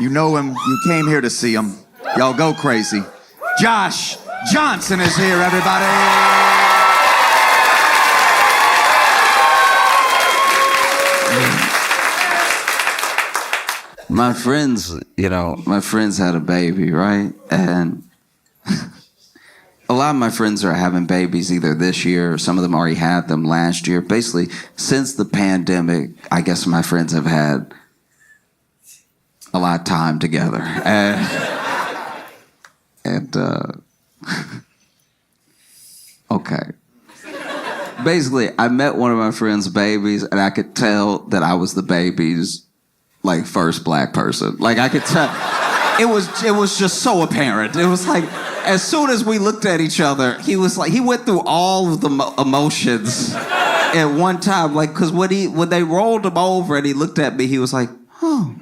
You know him. You came here to see him. Y'all go crazy. Josh Johnson is here, everybody. My friends had a baby, right? And a lot of my friends are having babies either this year or some of them already had them last year. Basically, since the pandemic, I guess my friends have had a lot of time together. Okay. Basically, I met one of my friend's babies, and I could tell that I was the baby's like first black person. Like I could tell. It was just so apparent. It was like as soon as we looked at each other, he went through all of the emotions at one time. Like because when they rolled him over and he looked at me, he was like, oh.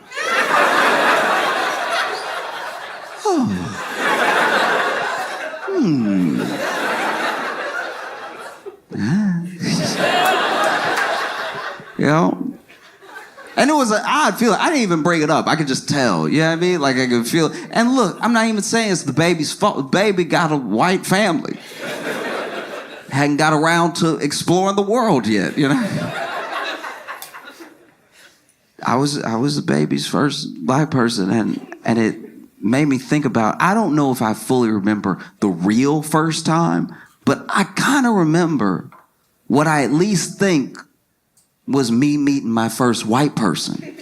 You know? And it was an odd feeling. I didn't even bring it up. I could just tell. You know what I mean? Like I could feel it. And look, I'm not even saying it's the baby's fault. The baby got a white family. Hadn't got around to exploring the world yet, you know? I was the baby's first black person, and it made me think about, I don't know if I fully remember the real first time, but I kind of remember what I at least think was me meeting my first white person.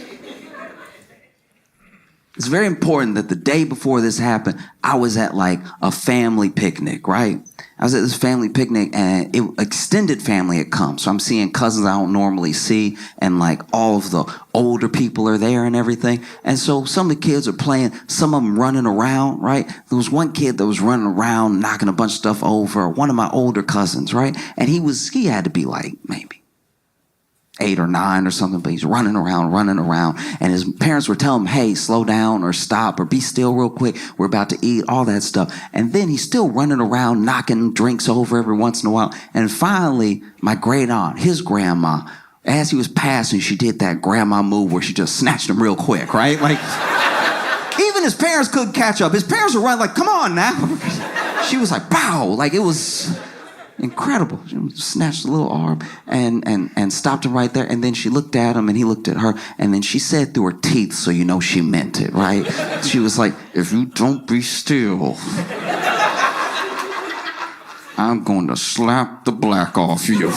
It's very important that the day before this happened, I was at like a family picnic, right? I was at this family picnic and extended family had come. So I'm seeing cousins I don't normally see, and like all of the older people are there and everything. And so some of the kids are playing, some of them running around, right? There was one kid that was running around, knocking a bunch of stuff over, one of my older cousins, right? And he had to be like maybe 8 or 9 or something, but he's running around, and his parents were telling him, hey, slow down or stop or be still real quick. We're about to eat, all that stuff. And then he's still running around, knocking drinks over every once in a while. And finally, my great aunt, his grandma, as he was passing, she did that grandma move where she just snatched him real quick, right? Like, even his parents couldn't catch up. His parents were running like, come on now. She was like, pow, like it was incredible. She snatched the little arm and stopped him right there. And then she looked at him and he looked at her. And then she said through her teeth, so you know she meant it, right? She was like, if you don't be still, I'm going to slap the black off you.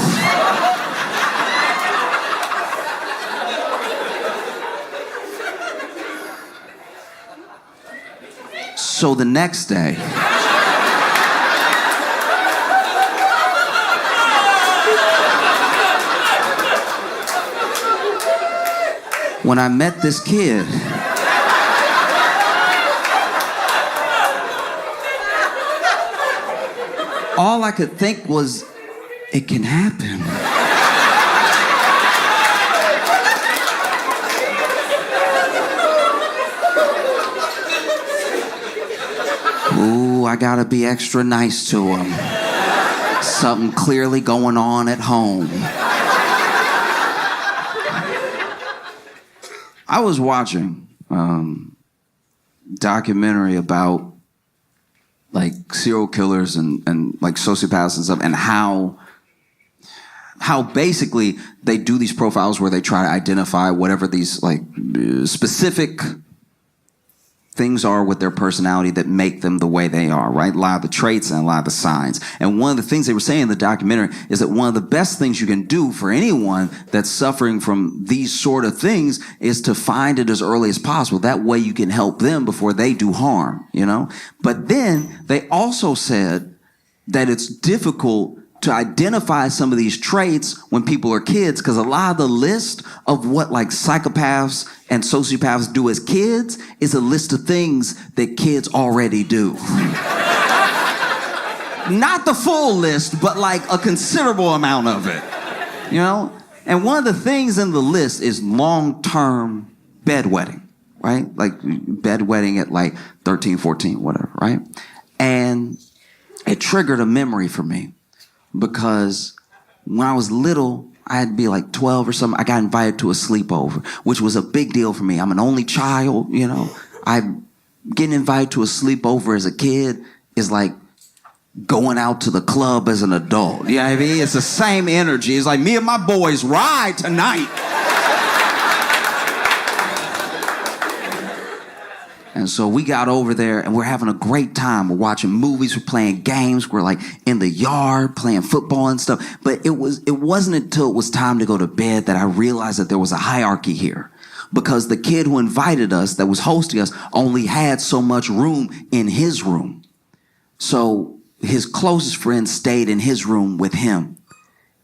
So the next day, when I met this kid, all I could think was, it can happen. Ooh, I gotta be extra nice to him. Something clearly going on at home. I was watching documentary about like serial killers and like sociopaths and stuff, and how basically they do these profiles where they try to identify whatever these like specific things are with their personality that make them the way they are, right? A lot of the traits and a lot of the signs. And one of the things they were saying in the documentary is that one of the best things you can do for anyone that's suffering from these sort of things is to find it as early as possible. That way you can help them before they do harm, you know? But then they also said that it's difficult to identify some of these traits when people are kids, because a lot of the list of what like psychopaths and sociopaths do as kids is a list of things that kids already do. Not the full list, but like a considerable amount of it, you know? And one of the things in the list is long-term bedwetting, right? Like bedwetting at like 13, 14, whatever, right? And it triggered a memory for me. Because when I was little, I had to be like 12 or something. I got invited to a sleepover, which was a big deal for me. I'm an only child, you know. getting invited to a sleepover as a kid is like going out to the club as an adult. You know what I mean? It's the same energy. It's like me and my boys ride tonight. And so we got over there and we're having a great time. We're watching movies, we're playing games, we're like in the yard playing football and stuff. But it wasn't until it was time to go to bed that I realized that there was a hierarchy here. Because the kid who invited us, that was hosting us, only had so much room in his room. So his closest friend stayed in his room with him.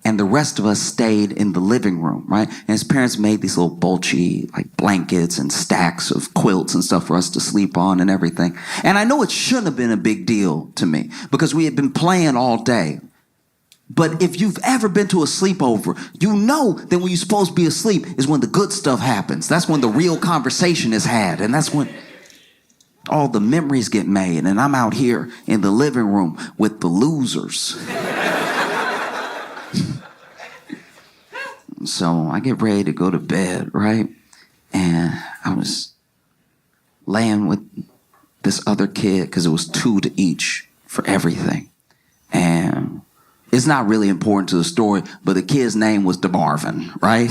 And the rest of us stayed in the living room, right? And his parents made these little bulgy, like blankets and stacks of quilts and stuff for us to sleep on and everything. And I know it shouldn't have been a big deal to me because we had been playing all day. But if you've ever been to a sleepover, you know that when you're supposed to be asleep is when the good stuff happens. That's when the real conversation is had. And that's when all the memories get made. And I'm out here in the living room with the losers. So I get ready to go to bed, right? And I was laying with this other kid because it was 2 to each for everything. And it's not really important to the story, but the kid's name was DeMarvin, right?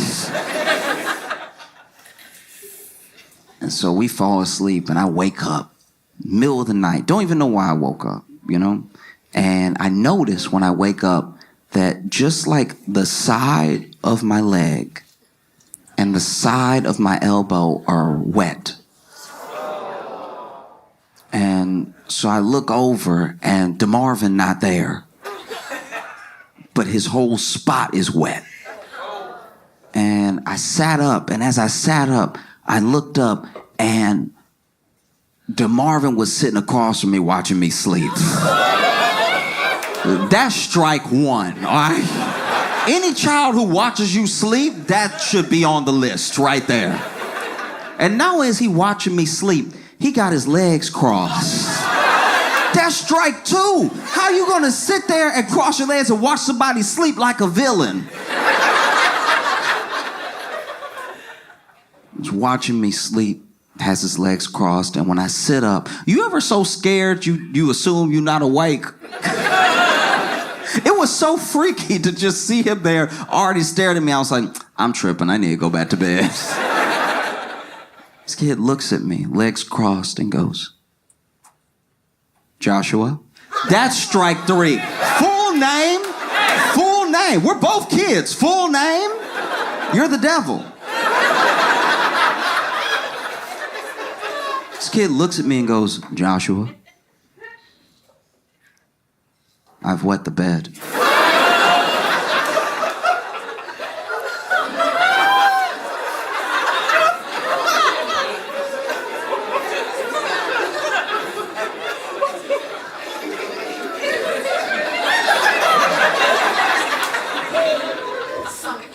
And so we fall asleep and I wake up middle of the night. Don't even know why I woke up, you know? And I notice when I wake up that just like the side of my leg and the side of my elbow are wet. And so I look over and DeMarvin not there, but his whole spot is wet. And I sat up, and as I sat up, I looked up and DeMarvin was sitting across from me watching me sleep. That's strike one, all right? Any child who watches you sleep, that should be on the list right there. And not only is he watching me sleep, he got his legs crossed. That's strike two. How you gonna sit there and cross your legs and watch somebody sleep like a villain? He's watching me sleep, has his legs crossed, and when I sit up, you ever so scared you assume you're not awake? It was so freaky to just see him there already staring at me. I was like, I'm tripping. I need to go back to bed. This kid looks at me, legs crossed, and goes, Joshua? That's strike three. Full name? Full name. We're both kids. Full name? You're the devil. This kid looks at me and goes, Joshua, I've wet the bed.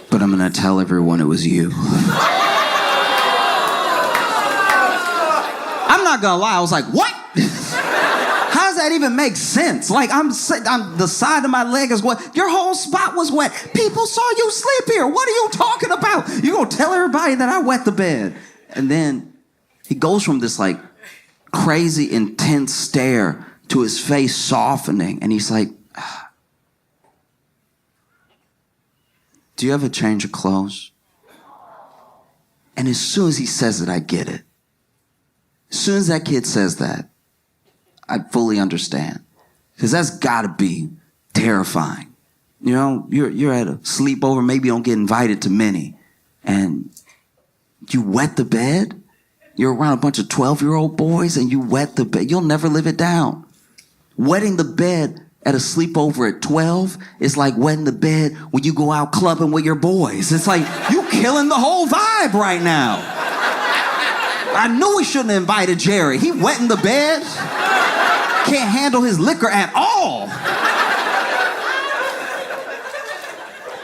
But I'm gonna tell everyone it was you. I'm not gonna lie, I was like, what? How does that even make sense? Like, I'm the side of my leg is wet. Your whole spot was wet. People saw you sleep here. What are you talking about? You gonna tell everybody that I wet the bed? And then he goes from this like crazy intense stare to his face softening, and he's like, do you ever change your clothes? And as soon as he says it, I get it. As soon as that kid says that, I fully understand. Because that's gotta be terrifying. You know, you're at a sleepover, maybe you don't get invited to many, and you wet the bed? You're around a bunch of 12-year-old boys and you wet the bed. You'll never live it down. Wetting the bed at a sleepover at 12 is like wetting the bed when you go out clubbing with your boys. It's like, you killing the whole vibe right now. I knew we shouldn't have invited Jerry. He wetting the bed. Can't handle his liquor at all.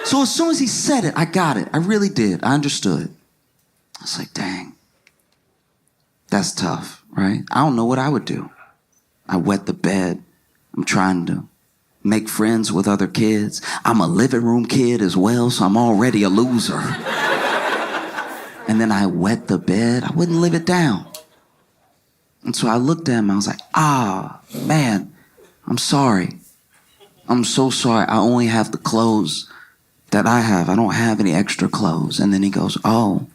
So as soon as he said it, I got it. I really did. I understood. I was like, dang, that's tough, right? I don't know what I would do. I wet the bed. I'm trying to make friends with other kids. I'm a living room kid as well, so I'm already a loser. And then I wet the bed. I wouldn't live it down. And so I looked at him, I was like, man, I'm sorry. I'm so sorry. I only have the clothes that I have. I don't have any extra clothes. And then he goes, oh,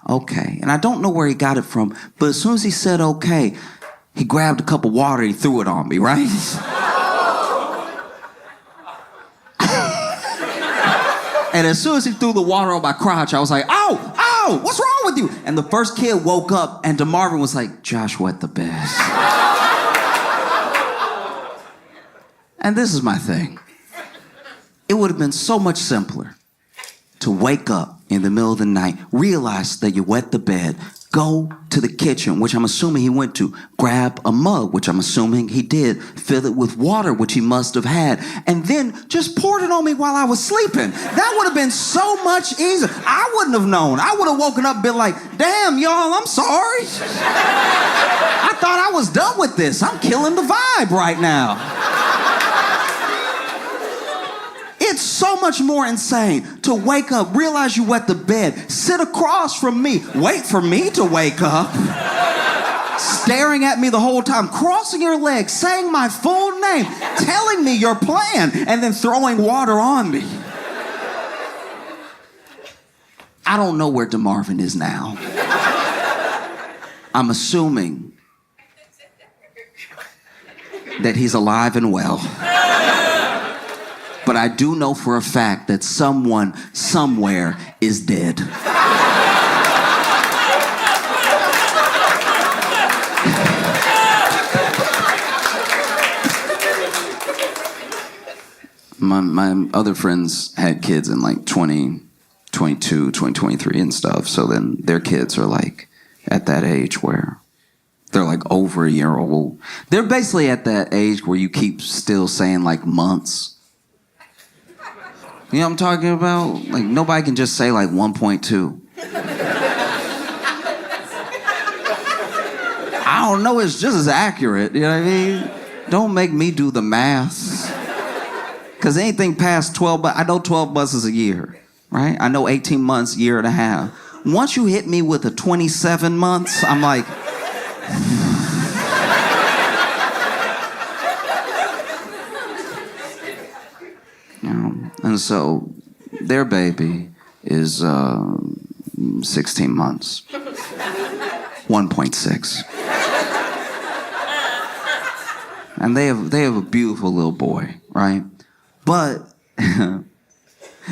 okay. And I don't know where he got it from, but as soon as he said okay, he grabbed a cup of water, he threw it on me, right? And as soon as he threw the water on my crotch, I was like, ow, what's wrong with you? And the first kid woke up, and DeMarvin was like, Josh wet the bed. And this is my thing. It would have been so much simpler to wake up in the middle of the night, realize that you wet the bed, go to the kitchen, which I'm assuming he went to, grab a mug, which I'm assuming he did, fill it with water, which he must have had, and then just poured it on me while I was sleeping. That would have been so much easier. I wouldn't have known. I would have woken up and been like, damn, y'all, I'm sorry. I thought I was done with this. I'm killing the vibe right now. It's so much more insane to wake up, realize you wet the bed, sit across from me, wait for me to wake up, staring at me the whole time, crossing your legs, saying my full name, telling me your plan, and then throwing water on me. I don't know where DeMarvin is now. I'm assuming that he's alive and well. But I do know for a fact that someone, somewhere, is dead. My other friends had kids in like 2022, 2023 and stuff. So then their kids are like at that age where they're like over a year old. They're basically at that age where you keep still saying like months. You know what I'm talking about? Like, nobody can just say, like, 1.2. I don't know, it's just as accurate, you know what I mean? Don't make me do the math. Because anything past 12, but I know 12 months is a year, right? I know 18 months, year and a half. Once you hit me with a 27 months, I'm like... And so their baby is 16 months. 1.6. And they have a beautiful little boy, right? But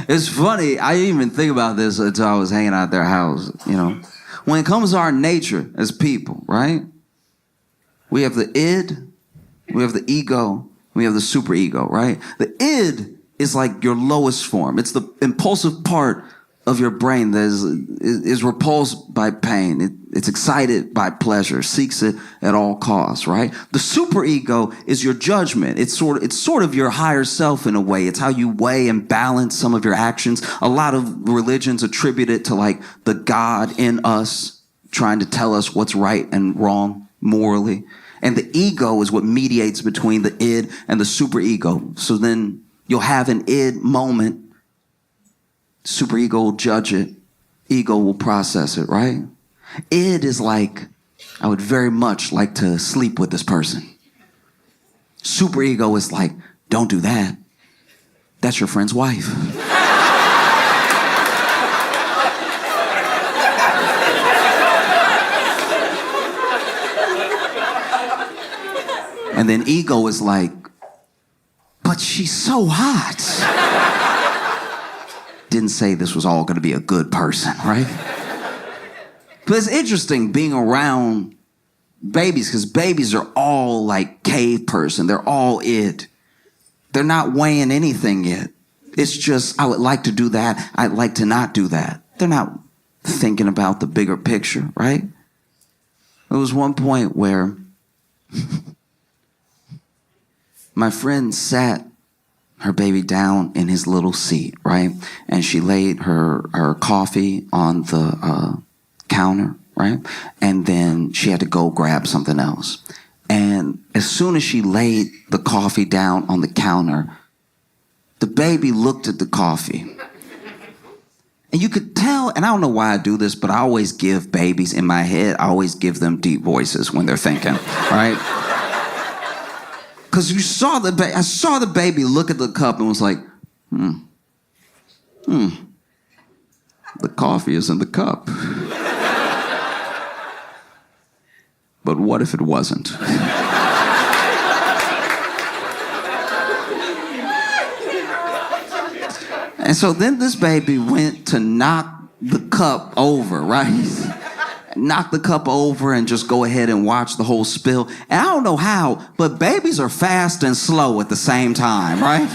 it's funny, I didn't even think about this until I was hanging out at their house, you know. When it comes to our nature as people, right? We have the id, we have the ego, we have the superego, right? The id is like your lowest form. It's the impulsive part of your brain that is repulsed by pain. It's excited by pleasure, seeks it at all costs, right? The superego is your judgment. It's sort of your higher self in a way. It's how you weigh and balance some of your actions. A lot of religions attribute it to like the God in us trying to tell us what's right and wrong morally. And the ego is what mediates between the id and the superego. So then you'll have an id moment. Superego will judge it. Ego will process it, right? Id is like, I would very much like to sleep with this person. Superego is like, don't do that. That's your friend's wife. And then ego is like, but she's so hot. Didn't say this was all going to be a good person, right? But it's interesting being around babies, because babies are all like cave person. They're all id. They're not weighing anything yet. It's just, I would like to do that. I'd like to not do that. They're not thinking about the bigger picture, right? There was one point where my friend sat her baby down in his little seat, right? And she laid her coffee on the counter, right? And then she had to go grab something else. And as soon as she laid the coffee down on the counter, the baby looked at the coffee And you could tell, and I don't know why I do this, but I always give babies in my head, I always give them deep voices when they're thinking, right? Because I saw the baby look at the cup and was like, the coffee is in the cup. But what if it wasn't? And so then this baby went to knock the cup over, right? Knock the cup over and just go ahead and watch the whole spill. And I don't know how, but babies are fast and slow at the same time, right?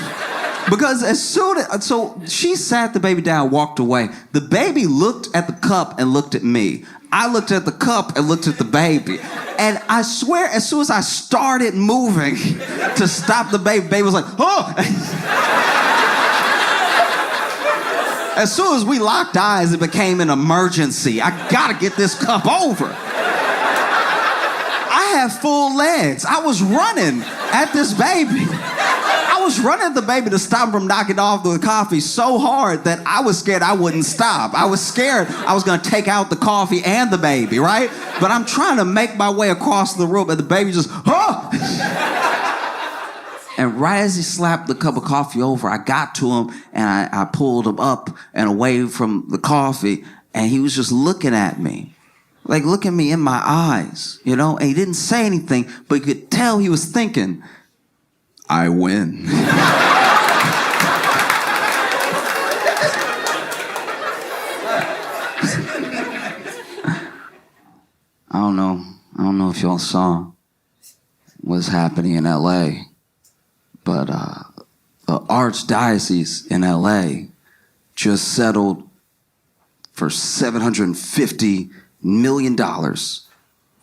Because so she sat the baby down, walked away. The baby looked at the cup and looked at me. I looked at the cup and looked at the baby. And I swear, as soon as I started moving to stop the baby was like, oh! As soon as we locked eyes, it became an emergency. I gotta get this cup over. I have full legs. I was running at this baby. I was running at the baby to stop him from knocking off the coffee so hard that I was scared I wouldn't stop. I was scared I was gonna take out the coffee and the baby, right? But I'm trying to make my way across the room and the baby just, oh! And right as he slapped the cup of coffee over, I got to him and I pulled him up and away from the coffee, and he was just looking at me. Like looking me in my eyes, you know? And he didn't say anything, but you could tell he was thinking, I win. I don't know if y'all saw what's happening in LA. But the Archdiocese in LA just settled for $750 million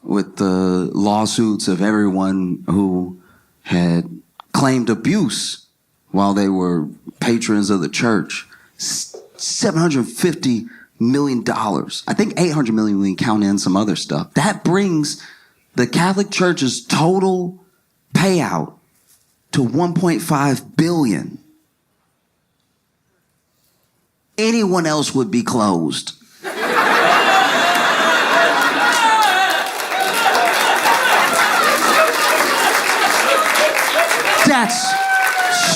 with the lawsuits of everyone who had claimed abuse while they were patrons of the church. $750 million. I think $800 million when you count in some other stuff. That brings the Catholic Church's total payout to $1.5 billion. Anyone else would be closed. That's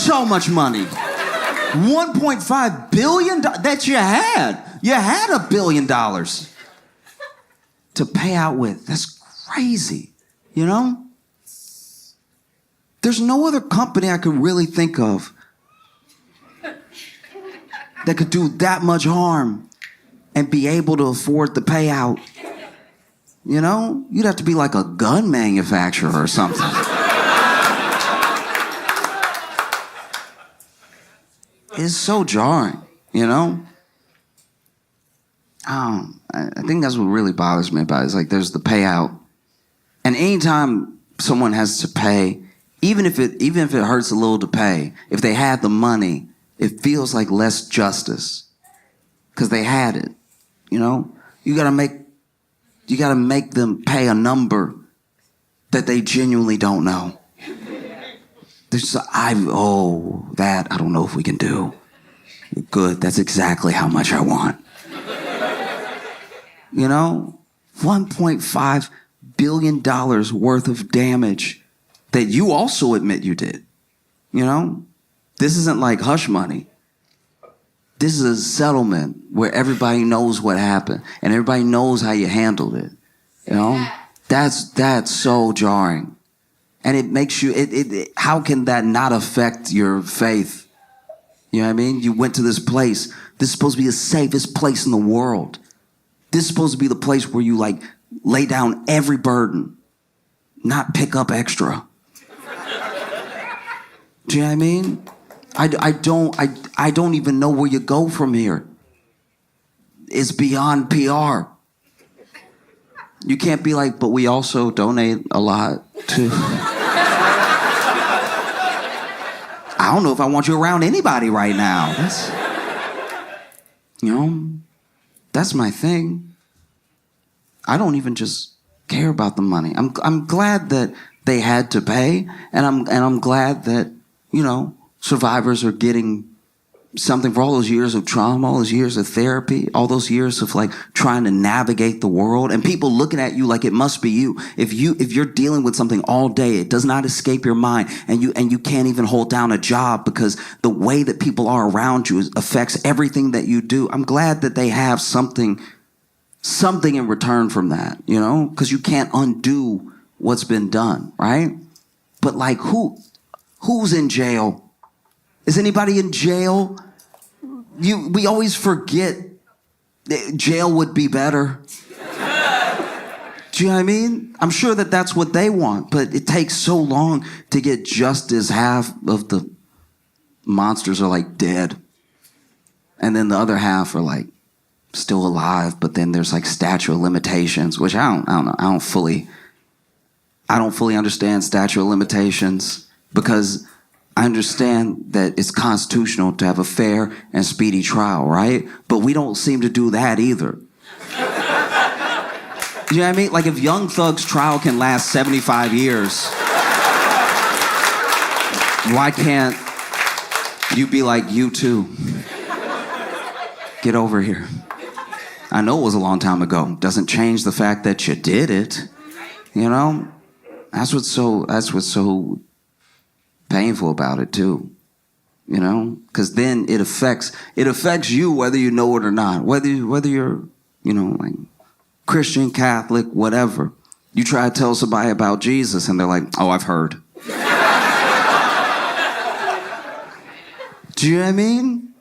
so much money. $1.5 billion that you had. You had $1 billion to pay out with. That's crazy, you know? There's no other company I could really think of that could do that much harm and be able to afford the payout. You know? You'd have to be like a gun manufacturer or something. It's so jarring, you know? I think that's what really bothers me about it. It's like there's the payout. And anytime someone has to pay, even if it hurts a little to pay, if they had the money, it feels like less justice because they had it. You know, you gotta make them pay a number that they genuinely don't know. I don't know if we can do. Good, that's exactly how much I want. You know, $1.5 billion worth of damage that you also admit you did. You know? This isn't like hush money. This is a settlement where everybody knows what happened and everybody knows how you handled it. You know? That's so jarring. And it makes you, how can that not affect your faith? You know what I mean? You went to this place. This is supposed to be the safest place in the world. This is supposed to be the place where you like lay down every burden, not pick up extra. Do you know what I mean? I don't even know where you go from here. It's beyond PR. You can't be like, but we also donate a lot to... I don't know if I want you around anybody right now. That's my thing. I don't even just care about the money. I'm glad that they had to pay, and I'm glad that, survivors are getting something for all those years of trauma, all those years of therapy, all those years of like trying to navigate the world and people looking at you like it must be you. If you're dealing with something all day, it does not escape your mind, and you can't even hold down a job because the way that people are around you affects everything that you do. I'm glad that they have something in return from that, you know, because you can't undo what's been done, right? But like who's in jail? Is anybody in jail? We always forget that jail would be better. Do you know what I mean? I'm sure that that's what they want, but it takes so long to get justice. Half of the monsters are like dead. And then the other half are like still alive, but then there's like statute of limitations, which I don't know. I don't fully understand statute of limitations because I understand that it's constitutional to have a fair and speedy trial, right? But we don't seem to do that either. You know what I mean? Like if Young Thug's trial can last 75 years, why can't you be like, you too? Get over here. I know it was a long time ago. Doesn't change the fact that you did it. You know? That's what's so painful about it too, you know, because then it affects you whether you know it or not, whether you're, you know, like Christian, Catholic, whatever. You try to tell somebody about Jesus and they're like, oh, I've heard. Do you know what I mean?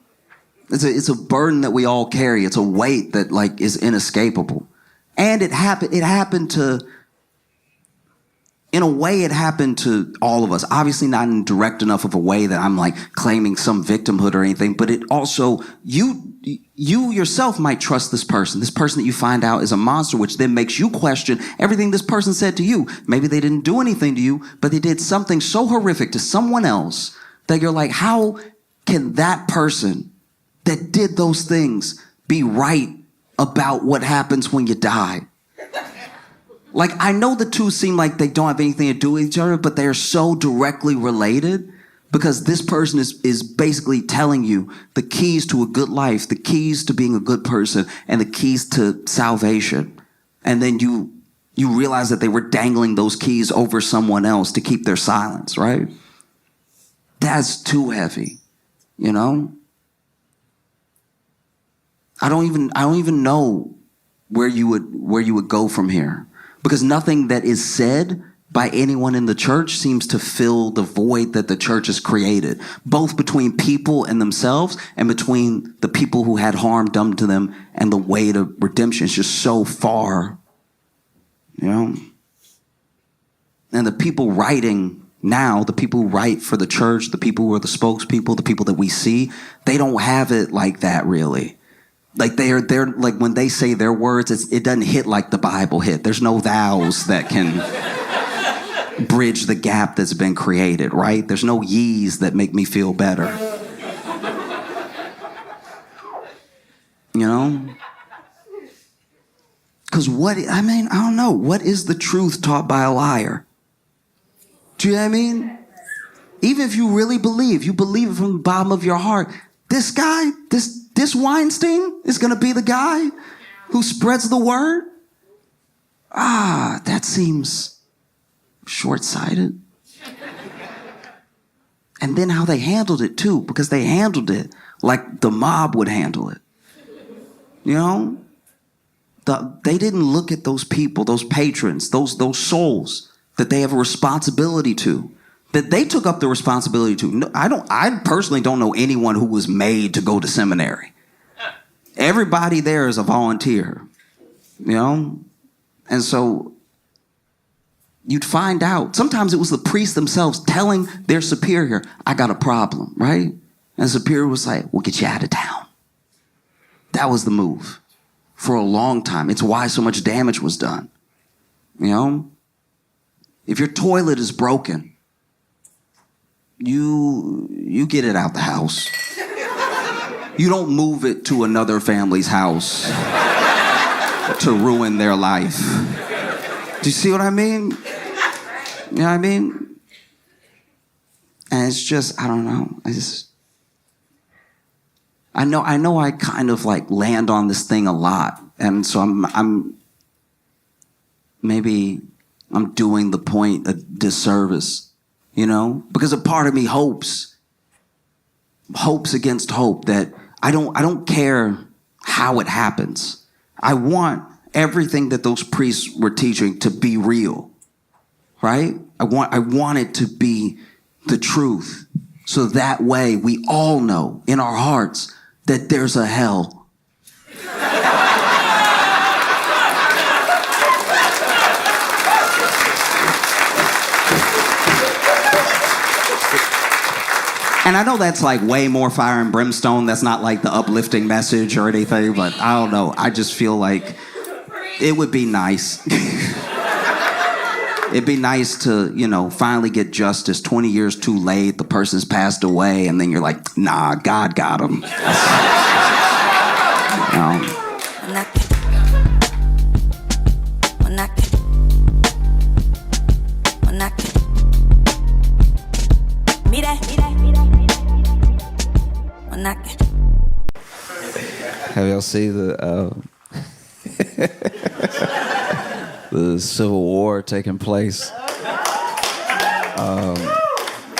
It's a burden that we all carry. It's a weight that like is inescapable, and it happened to. In a way, it happened to all of us. Obviously not in direct enough of a way that I'm like claiming some victimhood or anything, but it also, you yourself might trust this person that you find out is a monster, which then makes you question everything this person said to you. Maybe they didn't do anything to you, but they did something so horrific to someone else that you're like, how can that person that did those things be right about what happens when you die? Like, I know the two seem like they don't have anything to do with each other, but they are so directly related because this person is basically telling you the keys to a good life, the keys to being a good person, and the keys to salvation. And then you realize that they were dangling those keys over someone else to keep their silence, right? That's too heavy, you know? I don't even know where you would go from here. Because nothing that is said by anyone in the church seems to fill the void that the church has created, both between people and themselves and between the people who had harm done to them and the way to redemption is just so far, you know? And the people writing now, the people who write for the church, the people who are the spokespeople, the people that we see, they don't have it like that really. Like they're like when they say their words, it doesn't hit like the Bible hit. There's no thous that can bridge the gap that's been created, right? There's no ye's that make me feel better. You know? Because I don't know. What is the truth taught by a liar? Do you know what I mean? Even if you really believe, you believe it from the bottom of your heart, this guy, this Weinstein is going to be the guy who spreads the word? That seems short-sighted. And then how they handled it too, because they handled it like the mob would handle it. You know? They didn't look at those people, those patrons, those souls that they have a responsibility to, that they took up the responsibility to. No, I personally don't know anyone who was made to go to seminary. Everybody there is a volunteer, you know? And so you'd find out. Sometimes it was the priests themselves telling their superior, I got a problem, right? And the superior was like, we'll get you out of town. That was the move for a long time. It's why so much damage was done, you know? If your toilet is broken, you get it out the house. You don't move it to another family's house to ruin their life. Do you see what I mean? You know what I mean? And it's just, I don't know. I know I kind of like land on this thing a lot. And so maybe I'm doing the point a disservice, you know? Because a part of me hopes against hope that I don't care how it happens. I want everything that those priests were teaching to be real, right? I want it to be the truth. So that way we all know in our hearts that there's a hell. And I know that's like way more fire and brimstone. That's not like the uplifting message or anything, but I don't know. I just feel like it would be nice. It'd be nice to, you know, finally get justice. 20 years too late, the person's passed away, and then you're like, nah, God got him. Have y'all seen the Civil War taking place? All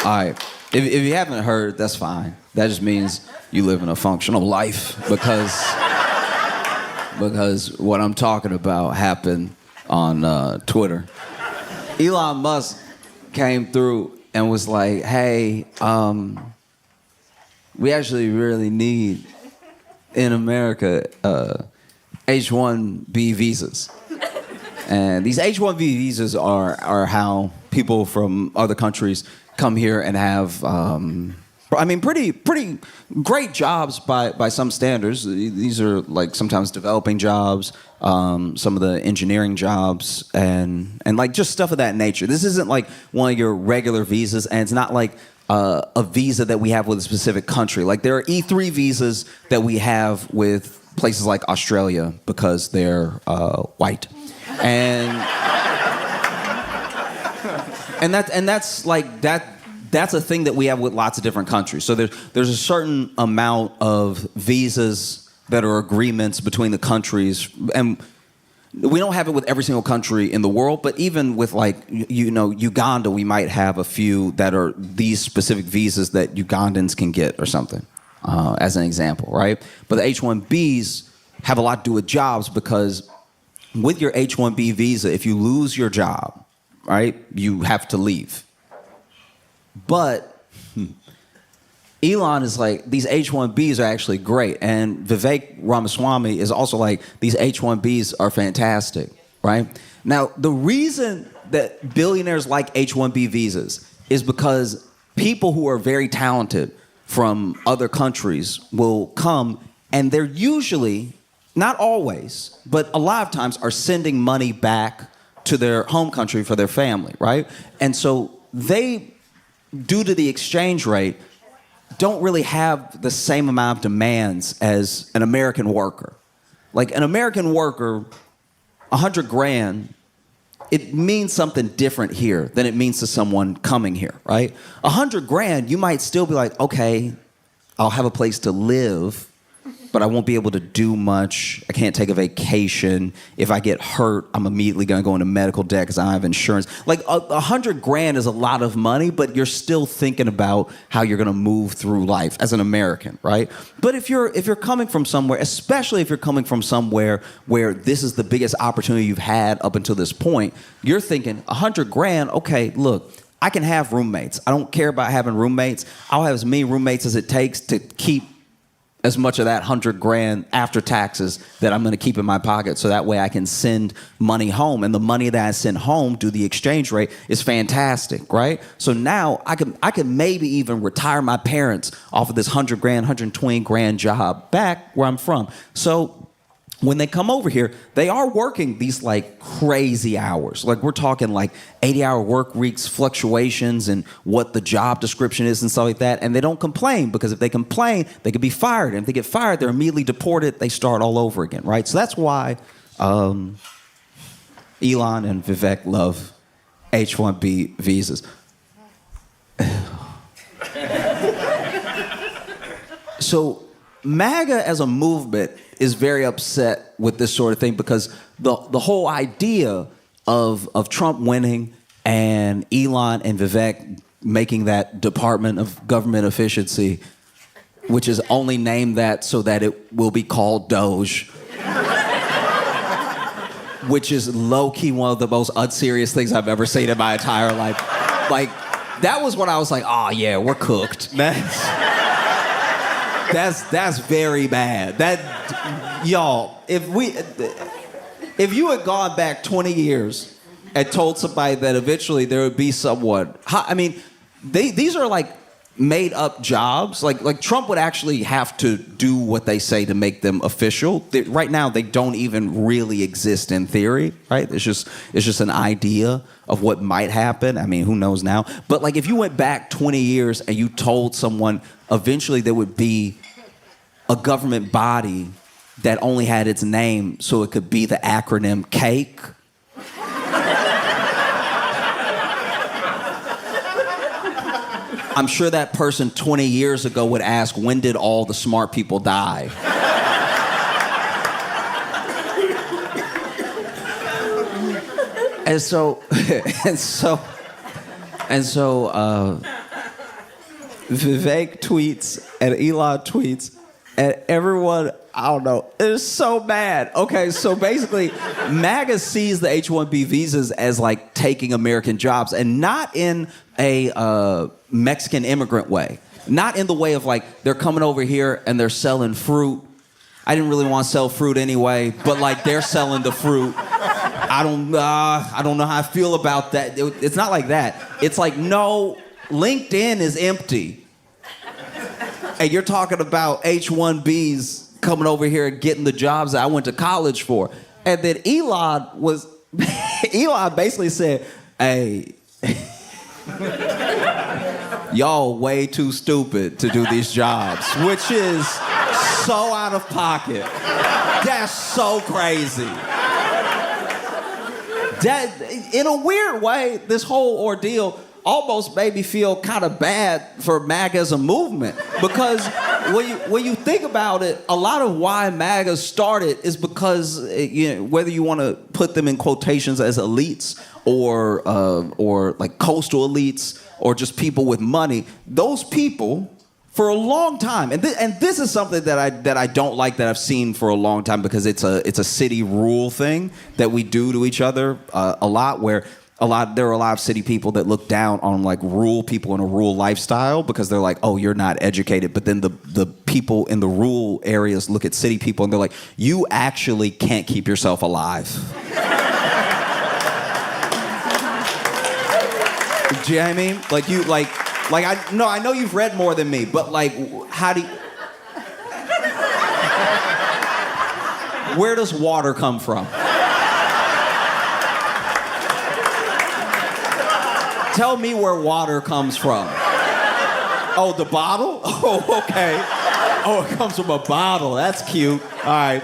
right. If you haven't heard, that's fine. That just means you live in a functional life because what I'm talking about happened on Twitter. Elon Musk came through and was like, hey, we actually really need in America H-1B visas. And these H-1B visas are how people from other countries come here and have, pretty great jobs by some standards. These are like sometimes developing jobs, some of the engineering jobs, and like just stuff of that nature. This isn't like one of your regular visas, and it's not like a visa that we have with a specific country. Like there are E3 visas that we have with places like Australia because they're white. And that's like that's a thing that we have with lots of different countries. So there's a certain amount of visas that are agreements between the countries, and we don't have it with every single country in the world, but even with like, you know, Uganda, we might have a few that are these specific visas that Ugandans can get or something, as an example, right? But the H-1Bs have a lot to do with jobs because with your H-1B visa, if you lose your job, right, you have to leave. But Elon is like, these H-1Bs are actually great. And Vivek Ramaswamy is also like, these H-1Bs are fantastic, right? Now, the reason that billionaires like H-1B visas is because people who are very talented from other countries will come, and they're usually, not always, but a lot of times are sending money back to their home country for their family, right? And so they, due to the exchange rate, don't really have the same amount of demands as an American worker. Like an American worker, $100,000, it means something different here than it means to someone coming here, right? $100,000, you might still be like, okay, I'll have a place to live, but I won't be able to do much. I can't take a vacation. If I get hurt, I'm immediately going to go into medical debt because I don't have insurance. Like $100,000 is a lot of money, but you're still thinking about how you're going to move through life as an American, right? But if you're coming from somewhere, especially if you're coming from somewhere where this is the biggest opportunity you've had up until this point, you're thinking $100,000. Okay, look, I can have roommates. I don't care about having roommates. I'll have as many roommates as it takes to keep as much of that $100,000 after taxes that I'm going to keep in my pocket, so that way I can send money home, and the money that I send home due to the exchange rate is fantastic, right? So now I can maybe even retire my parents off of this $100,000, $120,000 job back where I'm from. So when they come over here, they are working these like crazy hours. Like we're talking like 80-hour work weeks, fluctuations, and what the job description is and stuff like that. And they don't complain, because if they complain, they could be fired. And if they get fired, they're immediately deported. They start all over again, right? So that's why Elon and Vivek love H-1B visas. So MAGA as a movement is very upset with this sort of thing because the whole idea of Trump winning and Elon and Vivek making that Department of Government Efficiency, which is only named that so that it will be called Doge, which is low-key one of the most unserious things I've ever seen in my entire life. Like, that was when I was like, oh yeah, we're cooked. That's very bad. That, y'all, if you had gone back 20 years and told somebody that eventually there would be someone, I mean, these are like made up jobs. Like Trump would actually have to do what they say to make them official. Right now, they don't even really exist in theory, right? It's just an idea of what might happen. I mean, who knows now? But like, if you went back 20 years and you told someone eventually there would be a government body that only had its name so it could be the acronym CAKE. I'm sure that person 20 years ago would ask, when did all the smart people die? And so Vivek tweets and Elon tweets, and everyone, I don't know, is so mad. Okay, so basically, MAGA sees the H-1B visas as like taking American jobs, and not in a Mexican immigrant way. Not in the way of like, they're coming over here and they're selling fruit. I didn't really want to sell fruit anyway, but like they're selling the fruit. I don't know how I feel about that. It's not like that. It's like, no, LinkedIn is empty. And you're talking about H-1Bs coming over here and getting the jobs that I went to college for. And then Elon basically said, hey, y'all way too stupid to do these jobs, which is so out of pocket. That's so crazy. That, in a weird way, this whole ordeal almost made me feel kind of bad for MAGA as a movement, because when you think about it, a lot of why MAGA started is because, you know, whether you want to put them in quotations as elites or like coastal elites or just people with money, those people for a long time, and this is something that I don't like, that I've seen for a long time, because it's a city rule thing that we do to each other a lot, where there are a lot of city people that look down on like rural people in a rural lifestyle because they're like, oh, you're not educated. But then the people in the rural areas look at city people and they're like, you actually can't keep yourself alive. Do you know what I mean? Like you I know you've read more than me, but like, how do you, where does water come from? Tell me where water comes from. Oh, the bottle? Oh, okay. Oh, it comes from a bottle. That's cute. All right.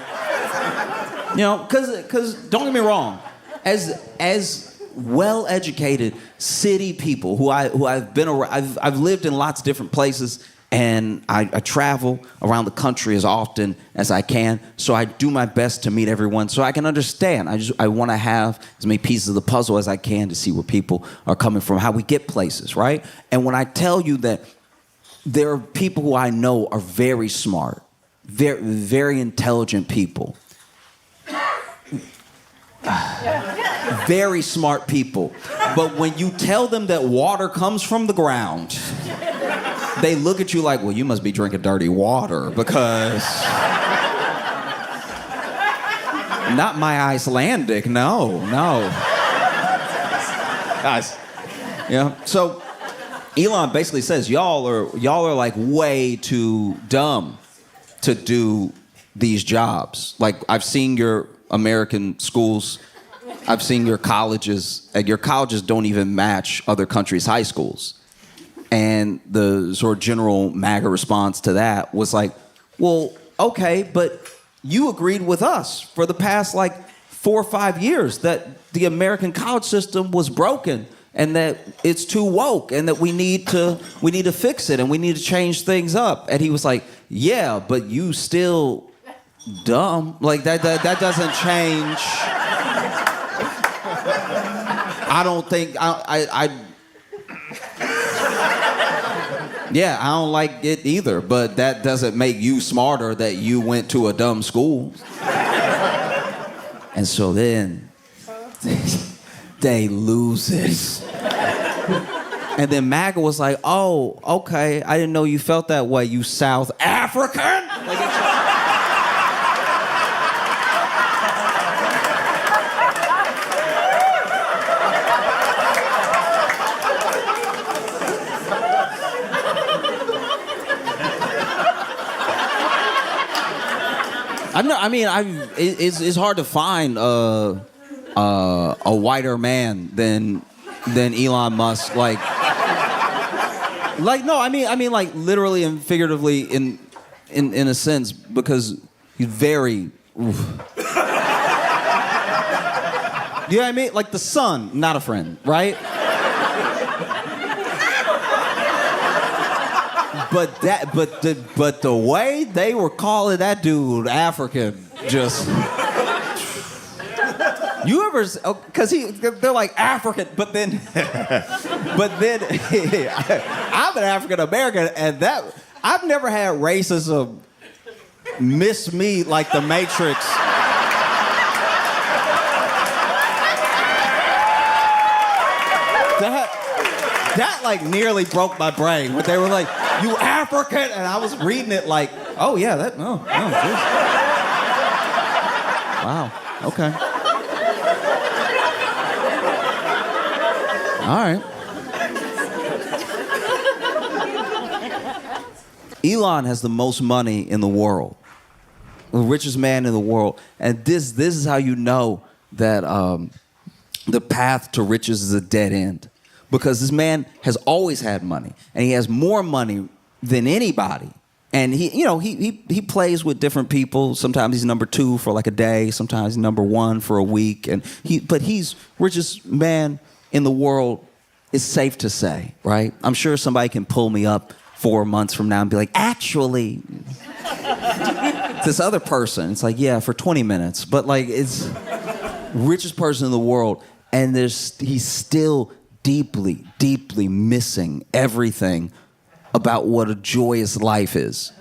You know, because don't get me wrong, as well-educated city people who I've been around, I've lived in lots of different places, and I travel around the country as often as I can, so I do my best to meet everyone so I can understand. I want to have as many pieces of the puzzle as I can to see where people are coming from, how we get places, right? And when I tell you that there are people who I know are very smart, very, very intelligent people, very smart people, but when you tell them that water comes from the ground, they look at you like, well, you must be drinking dirty water, because not my Icelandic, no. Guys, yeah. So Elon basically says y'all are like way too dumb to do these jobs. Like, I've seen your American schools, I've seen your colleges, and your colleges don't even match other countries' high schools. And the sort of general MAGA response to that was like, well, okay, but you agreed with us for the past like 4 or 5 years that the American college system was broken and that it's too woke and that we need to fix it and we need to change things up. And he was like, yeah, but you still dumb. Like that doesn't change. I don't think yeah, I don't like it either, but that doesn't make you smarter that you went to a dumb school. And so then they lose it. And then MAGA was like, oh, okay, I didn't know you felt that way, you South African. It's hard to find a whiter man than Elon Musk. Like no, I mean, like literally and figuratively in a sense, because he's very. Oof. You know what I mean? Like the sun, not a friend, right? But the way they were calling that dude African, just you ever? Because they're like African, but then I'm an African American, and that I've never had racism miss me like the Matrix. That like nearly broke my brain. But they were like, "You African," and I was reading it like, "Oh yeah, that oh geez. Wow, okay, all right." Elon has the most money in the world, the richest man in the world, and this is how you know that the path to riches is a dead end. Because this man has always had money, and he has more money than anybody. And he plays with different people. Sometimes he's number 2 for like a day. Sometimes he's number 1 for a week. But he's richest man in the world, is safe to say, right? I'm sure somebody can pull me up 4 months from now and be like, actually, this other person. It's like, yeah, for 20 minutes. But like, it's richest person in the world, and he's still deeply, deeply missing everything about what a joyous life is.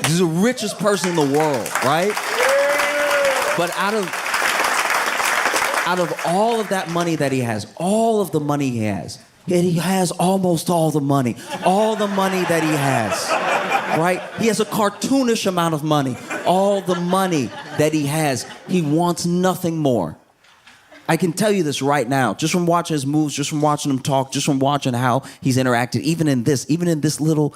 He's the richest person in the world, right? But out of all of that money that he has, all of the money he has, and he has almost all the money that he has, right? He has a cartoonish amount of money. All the money that he has, he wants nothing more. I can tell you this right now, just from watching his moves, just from watching him talk, just from watching how he's interacted, even in this little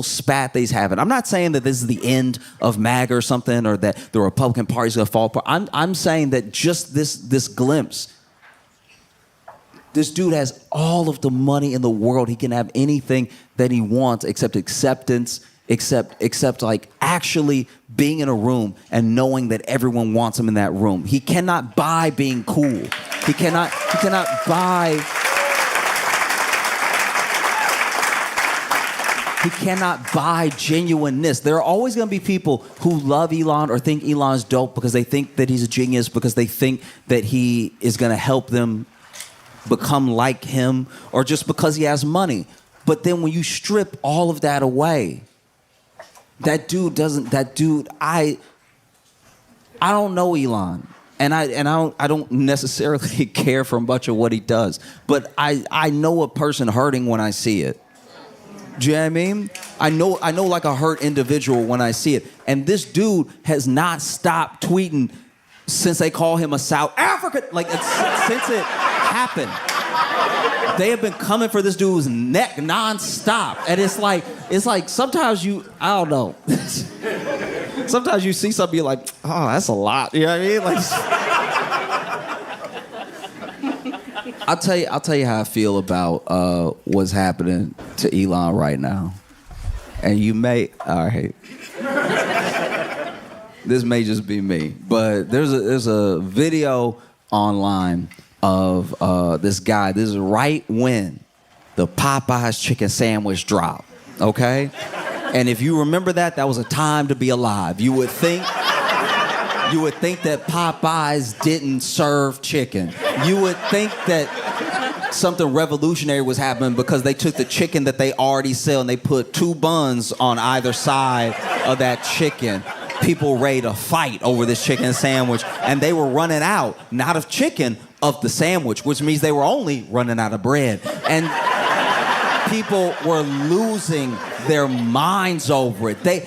spat that he's having. I'm not saying that this is the end of MAGA or something, or that the Republican Party's gonna fall apart. I'm saying that just this glimpse, this dude has all of the money in the world. He can have anything that he wants except acceptance, except like actually being in a room and knowing that everyone wants him in that room. He cannot buy being cool. He cannot buy genuineness. There are always going to be people who love Elon or think Elon's dope because they think that he's a genius, because they think that he is going to help them become like him, or just because he has money. But then when you strip all of that away, I don't know Elon, and I don't necessarily care for much of what he does, but I know a person hurting when I see it. Do you know what I mean? I know like a hurt individual when I see it. And this dude has not stopped tweeting since they call him a South African, like since it happened. They have been coming for this dude's neck nonstop. And it's like sometimes I don't know. Sometimes you see something, you're like, oh, that's a lot. You know what I mean? Like, I'll tell you how I feel about what's happening to Elon right now. And all right. This may just be me, but there's a video online of this guy. This is right when the Popeyes chicken sandwich dropped, okay? And if you remember that was a time to be alive. You would think that Popeyes didn't serve chicken. You would think that something revolutionary was happening because they took the chicken that they already sell and they put 2 buns on either side of that chicken. People ready to fight over this chicken sandwich, and they were running out, not of chicken, of the sandwich, which means they were only running out of bread. And people were losing their minds over it. They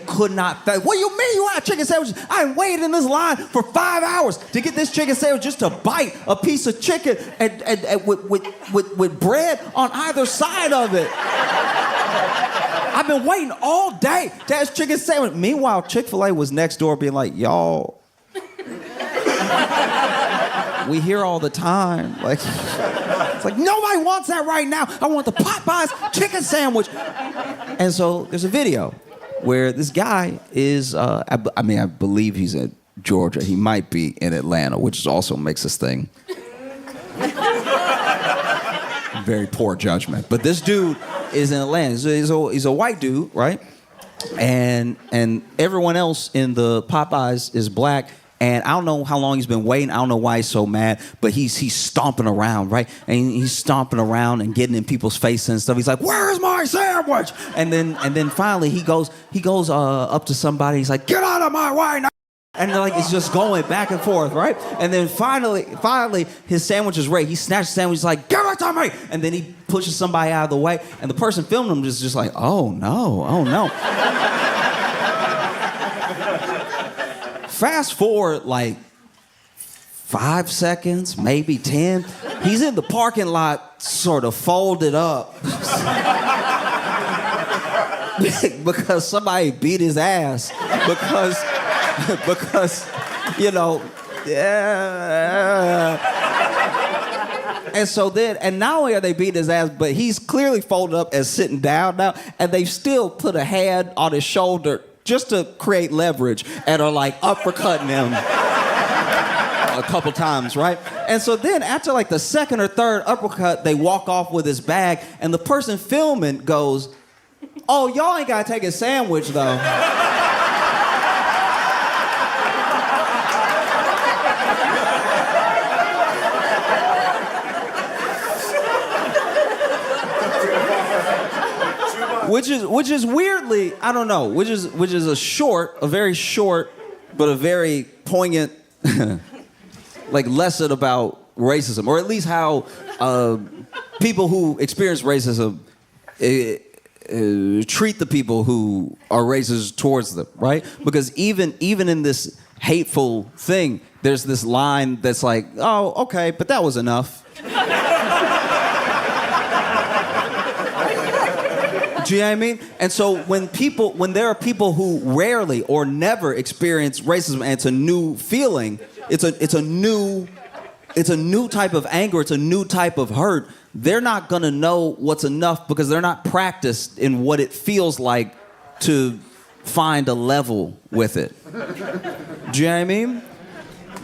could not. What do you mean you want a chicken sandwich? I waited in this line for 5 hours to get this chicken sandwich just to bite a piece of chicken and with bread on either side of it. I've been waiting all day to have this chicken sandwich. Meanwhile, Chick-fil-A was next door being like, y'all, we hear all the time. Like, it's like, nobody wants that right now. I want the Popeyes chicken sandwich. And so there's a video where this guy is, I believe he's in Georgia. He might be in Atlanta, which also makes this thing very poor judgment. But this dude is in Atlanta. He's a white dude, right? And everyone else in the Popeyes is black. And I don't know how long he's been waiting. I don't know why he's so mad, but he's stomping around, right? And he's stomping around and getting in people's faces and stuff. He's like, "Where's my sandwich?" And then finally he goes up to somebody. He's like, "Get out of my way now!" And like it's just going back and forth, right? And then finally his sandwich is ready. He snatches the sandwich. He's like, "Give it to me!" And then he pushes somebody out of the way. And the person filming him is just like, "Oh no." Fast forward like 5 seconds, maybe 10. He's in the parking lot, sort of folded up. Because somebody beat his ass. Because, you know, yeah. And so then, and not only are they beating his ass, but he's clearly folded up and sitting down now, and they've still put a hand on his shoulder just to create leverage and are like uppercutting him a couple times, right? And so then after like the second or third uppercut, they walk off with his bag, and the person filming goes, "Oh, y'all ain't gotta take a sandwich though." Which is weirdly, I don't know, which is a very short, but a very poignant, like lesson about racism, or at least how people who experience racism treat the people who are racist towards them, right? Because even in this hateful thing, there's this line that's like, "Oh, okay, but that was enough." Do you know what I mean? And so when there are people who rarely or never experience racism, and it's a new feeling, it's a new type of anger, it's a new type of hurt, they're not gonna know what's enough because they're not practiced in what it feels like to find a level with it. Do you know what I mean?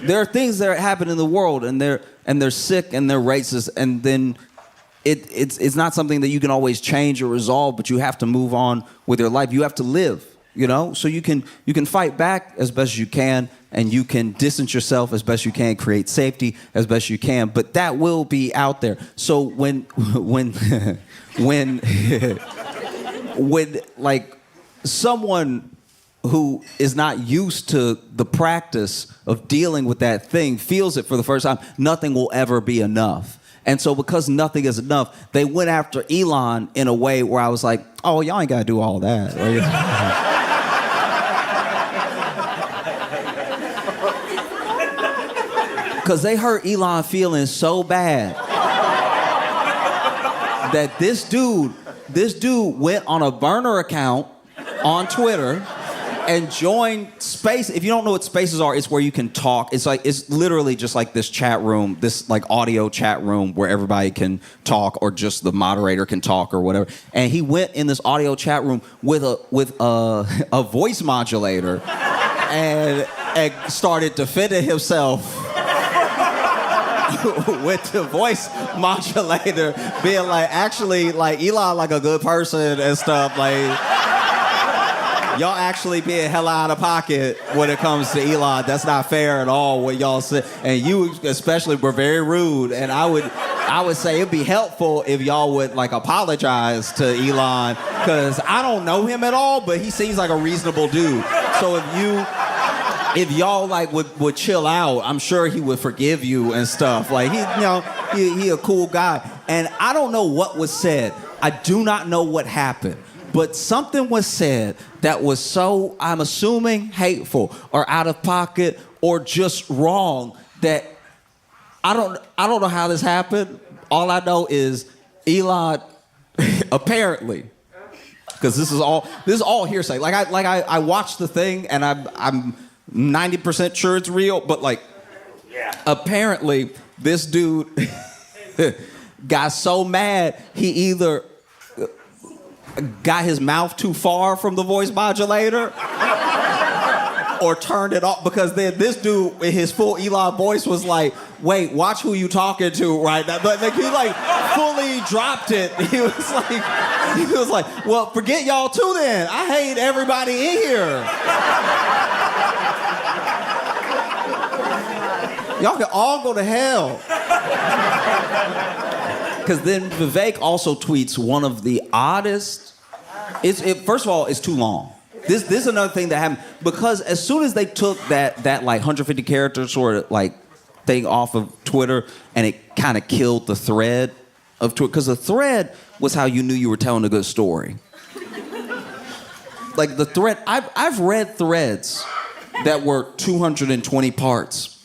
There are things that happen in the world, and they're sick and they're racist, and then it's not something that you can always change or resolve, but you have to move on with your life. You have to live, you know? So you can fight back as best as you can, and you can distance yourself as best you can, create safety as best you can, but that will be out there. So when like someone who is not used to the practice of dealing with that thing feels it for the first time, nothing will ever be enough. And so because nothing is enough, they went after Elon in a way where I was like, "Oh, y'all ain't got to do all that." Because they hurt Elon feelings so bad that this dude went on a burner account on Twitter and join Space. If you don't know what Spaces are, it's where you can talk. It's literally just like this chat room, this like audio chat room where everybody can talk, or just the moderator can talk or whatever. And he went in this audio chat room with a voice modulator and started defending himself with the voice modulator, being like, actually, like Elon like a good person and stuff, like. y'all actually being hella out of pocket when it comes to Elon. That's not fair at all what y'all said. And you especially were very rude. And I would say it'd be helpful if y'all would like apologize to Elon, because I don't know him at all, but he seems like a reasonable dude. So if y'all like would chill out, I'm sure he would forgive you and stuff. Like he a cool guy. And I don't know what was said. I do not know what happened. But something was said that was so, I'm assuming, hateful or out of pocket or just wrong that I don't know how this happened. All I know is Elon apparently, because this is all hearsay. I watched the thing and I'm 90% sure it's real, but apparently this dude got so mad he either got his mouth too far from the voice modulator or turned it off, because then this dude in his full Elon voice was like, wait, watch who you talking to right now. But he fully dropped it. He was like, well, forget y'all too then. I hate everybody in here. Y'all can all go to hell. Because then Vivek also tweets one of the oddest. First of all, it's too long. This is another thing that happened, because as soon as they took that 150 character sort of like thing off of Twitter, and it kind of killed the thread of Twitter, because the thread was how you knew you were telling a good story. Like the thread, I've read threads that were 220 parts.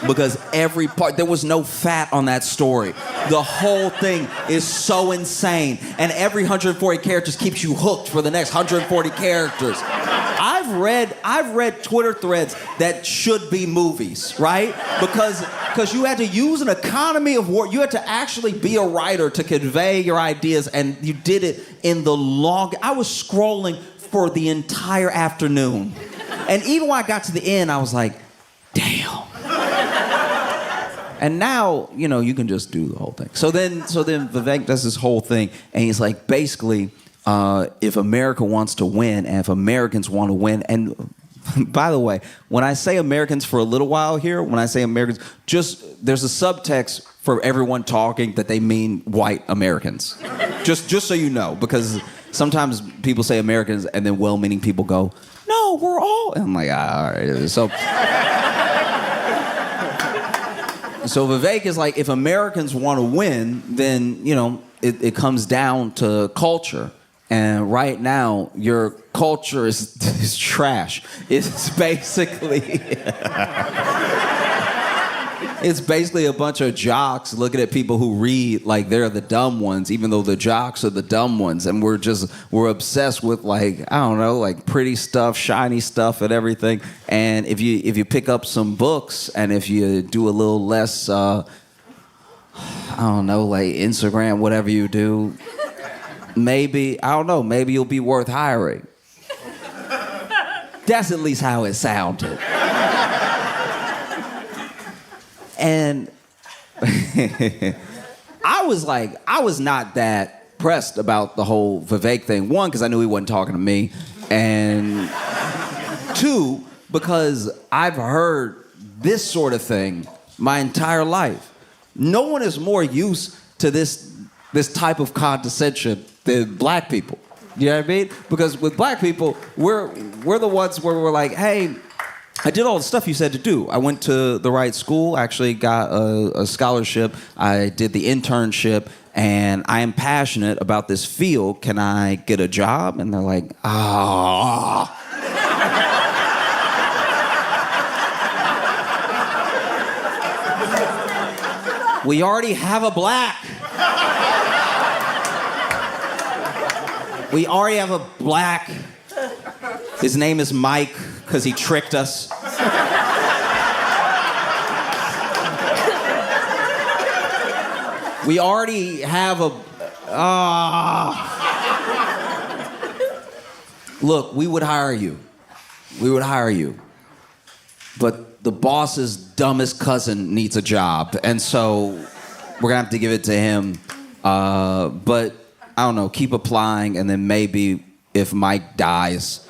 Because every part, there was no fat on that story. The whole thing is so insane. And every 140 characters keeps you hooked for the next 140 characters. I've read Twitter threads that should be movies, right? Because you had to use an economy of word. You had to actually be a writer to convey your ideas, and you did it in the long. I was scrolling for the entire afternoon. And even when I got to the end, I was like, damn. And now, you can just do the whole thing. So then Vivek does this whole thing, and he's like, basically, if America wants to win, and if Americans want to win, and by the way, when I say Americans for a little while here, when I say Americans, there's a subtext for everyone talking that they mean white Americans. just so you know, because sometimes people say Americans, and then well-meaning people go, no, we're all, and I'm like, all right, So Vivek is like, if Americans want to win, then, it comes down to culture. And right now, your culture is trash. It's basically... It's basically a bunch of jocks looking at people who read like they're the dumb ones, even though the jocks are the dumb ones. And we're obsessed with pretty stuff, shiny stuff and everything. And if you pick up some books, and if you do a little less, Instagram, whatever you do, maybe you'll be worth hiring. That's at least how it sounded. And I was not that pressed about the whole Vivek thing. One, because I knew he wasn't talking to me. And two, because I've heard this sort of thing my entire life. No one is more used to this type of condescension than black people. You know what I mean? Because with black people, we're the ones where we're like, hey, I did all the stuff you said to do. I went to the right school, actually got a scholarship. I did the internship, and I am passionate about this field. Can I get a job? And they're like, we already have a black. We already have a black. His name is Mike, because he tricked us. We already have a... Look, we would hire you. But the boss's dumbest cousin needs a job, and so we're going to have to give it to him. But, I don't know, keep applying, and then maybe if Mike dies...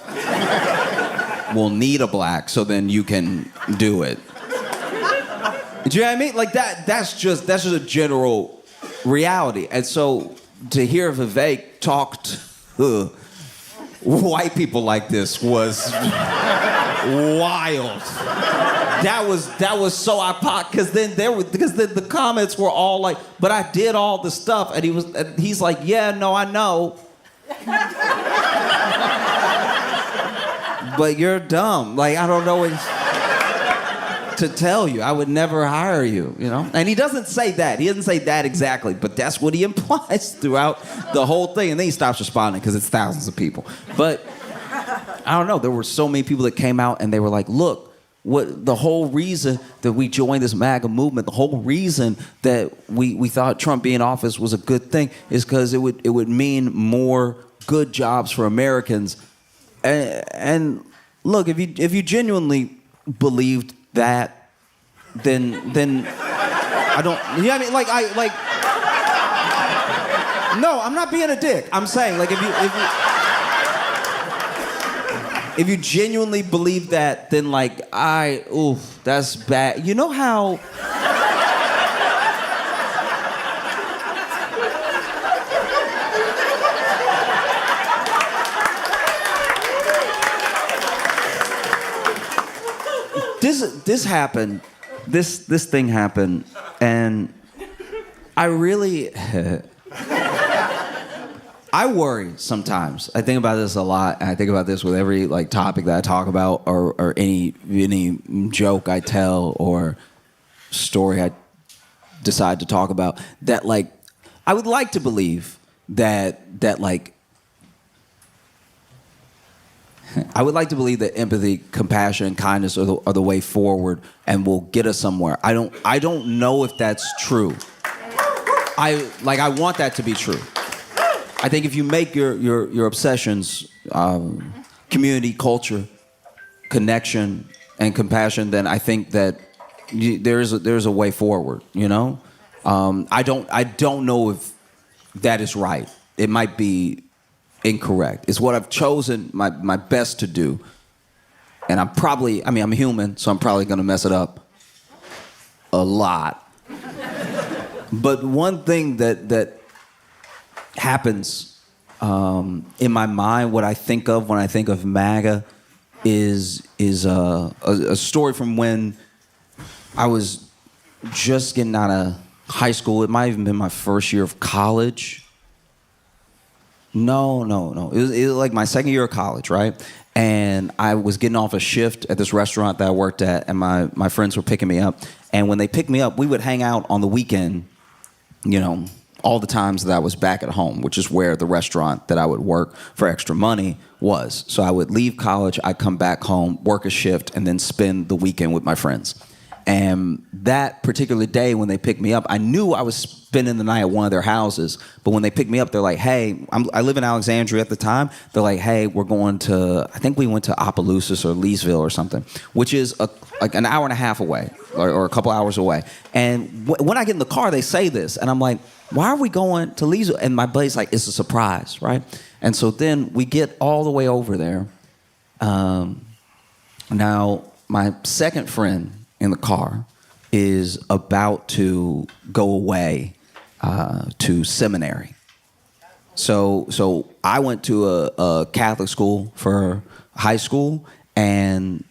will need a black, so then you can do it. Do you know what I mean? Like that's just a general reality. And so to hear Vivek talk to white people like this was wild. That was so odd because then the comments were all like, but I did all the stuff, and he's like, yeah, no, I know. But you're dumb. Like, I don't know what to tell you. I would never hire you, you know? And he doesn't say that. He doesn't say that exactly, but that's what he implies throughout the whole thing. And then he stops responding because it's thousands of people. But I don't know. There were so many people that came out and they were like, look, what the whole reason that we joined this MAGA movement, the whole reason that we thought Trump being in office was a good thing is because it would mean more good jobs for Americans. And look, if you genuinely believed that, then I don't. You know what I mean? No, I'm not being a dick. I'm saying, like, if you genuinely believe that, then like that's bad. You know how? This happened. This thing happened, and I really. I worry sometimes. I think about this a lot, and I think about this with every like topic that I talk about, or any joke I tell, or story I decide to talk about. That like, I would like to believe that like, I would like to believe that empathy, compassion, and kindness are the way forward, and will get us somewhere. I don't know if that's true. I want that to be true. I think if you make your obsessions community, culture, connection, and compassion, then I think that there's a way forward. You know, I don't know if that is right. It might be incorrect. It's what I've chosen my best to do, and I'm human, so I'm probably gonna mess it up a lot. But one thing that happens in my mind, what I think of when I think of MAGA, is a story from when I was just getting out of high school. It might have even been my first year of college. No. It was like my second year of college, right? And I was getting off a shift at this restaurant that I worked at, and my friends were picking me up. And when they picked me up, we would hang out on the weekend, you know, all the times that I was back at home, which is where the restaurant that I would work for extra money was. So I would leave college, I'd come back home, work a shift, and then spend the weekend with my friends. And that particular day when they picked me up, I knew I was spending the night at one of their houses. But when they picked me up, they're like, hey, I live in Alexandria at the time. They're like, hey, we're going to, I think we went to Opelousas or Leesville or something, which is like an hour and a half away or a couple hours away. And when I get in the car, they say this. And I'm like, why are we going to Leesville? And my buddy's like, it's a surprise, right? And so then we get all the way over there. Now, my second friend in the car is about to go away to seminary. So I went to a Catholic school for high school, and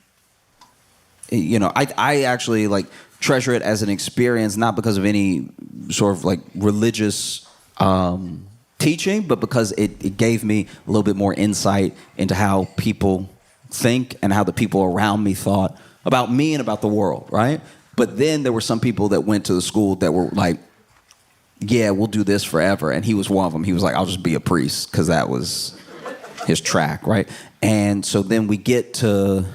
you know, I actually like treasure it as an experience, not because of any sort of like religious teaching, but because it gave me a little bit more insight into how people think and how the people around me thought about me and about the world, right? But then there were some people that went to the school that were like, yeah, we'll do this forever. And he was one of them. He was like, I'll just be a priest, because that was his track, right? And so then we get to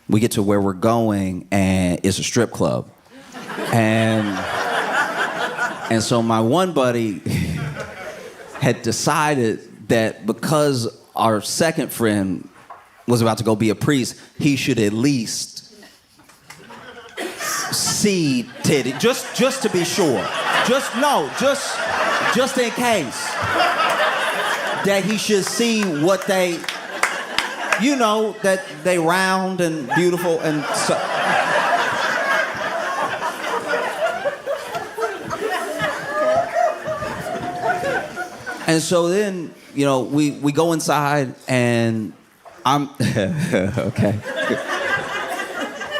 where we're going, and it's a strip club. And so my one buddy had decided that because our second friend was about to go be a priest, he should at least see titty, just to be sure. Just in case. That he should see what they you know that they round and beautiful and so. And so then, you know, we go inside and I'm okay.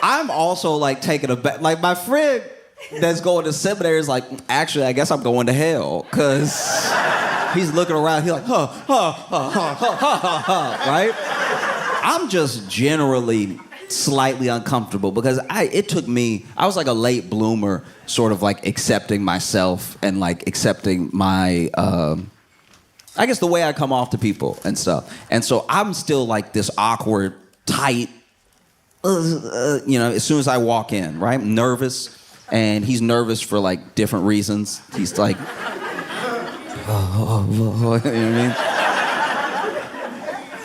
I'm also like taking a back. Like my friend that's going to seminary is like, actually, I guess I'm going to hell because he's looking around. He's like, right? I'm just generally slightly uncomfortable because I was like a late bloomer, sort of like accepting myself and like accepting my, I guess the way I come off to people and stuff. And so I'm still like this awkward, tight, you know, as soon as I walk in, right? I'm nervous, and he's nervous for like different reasons. He's like, you know what I mean?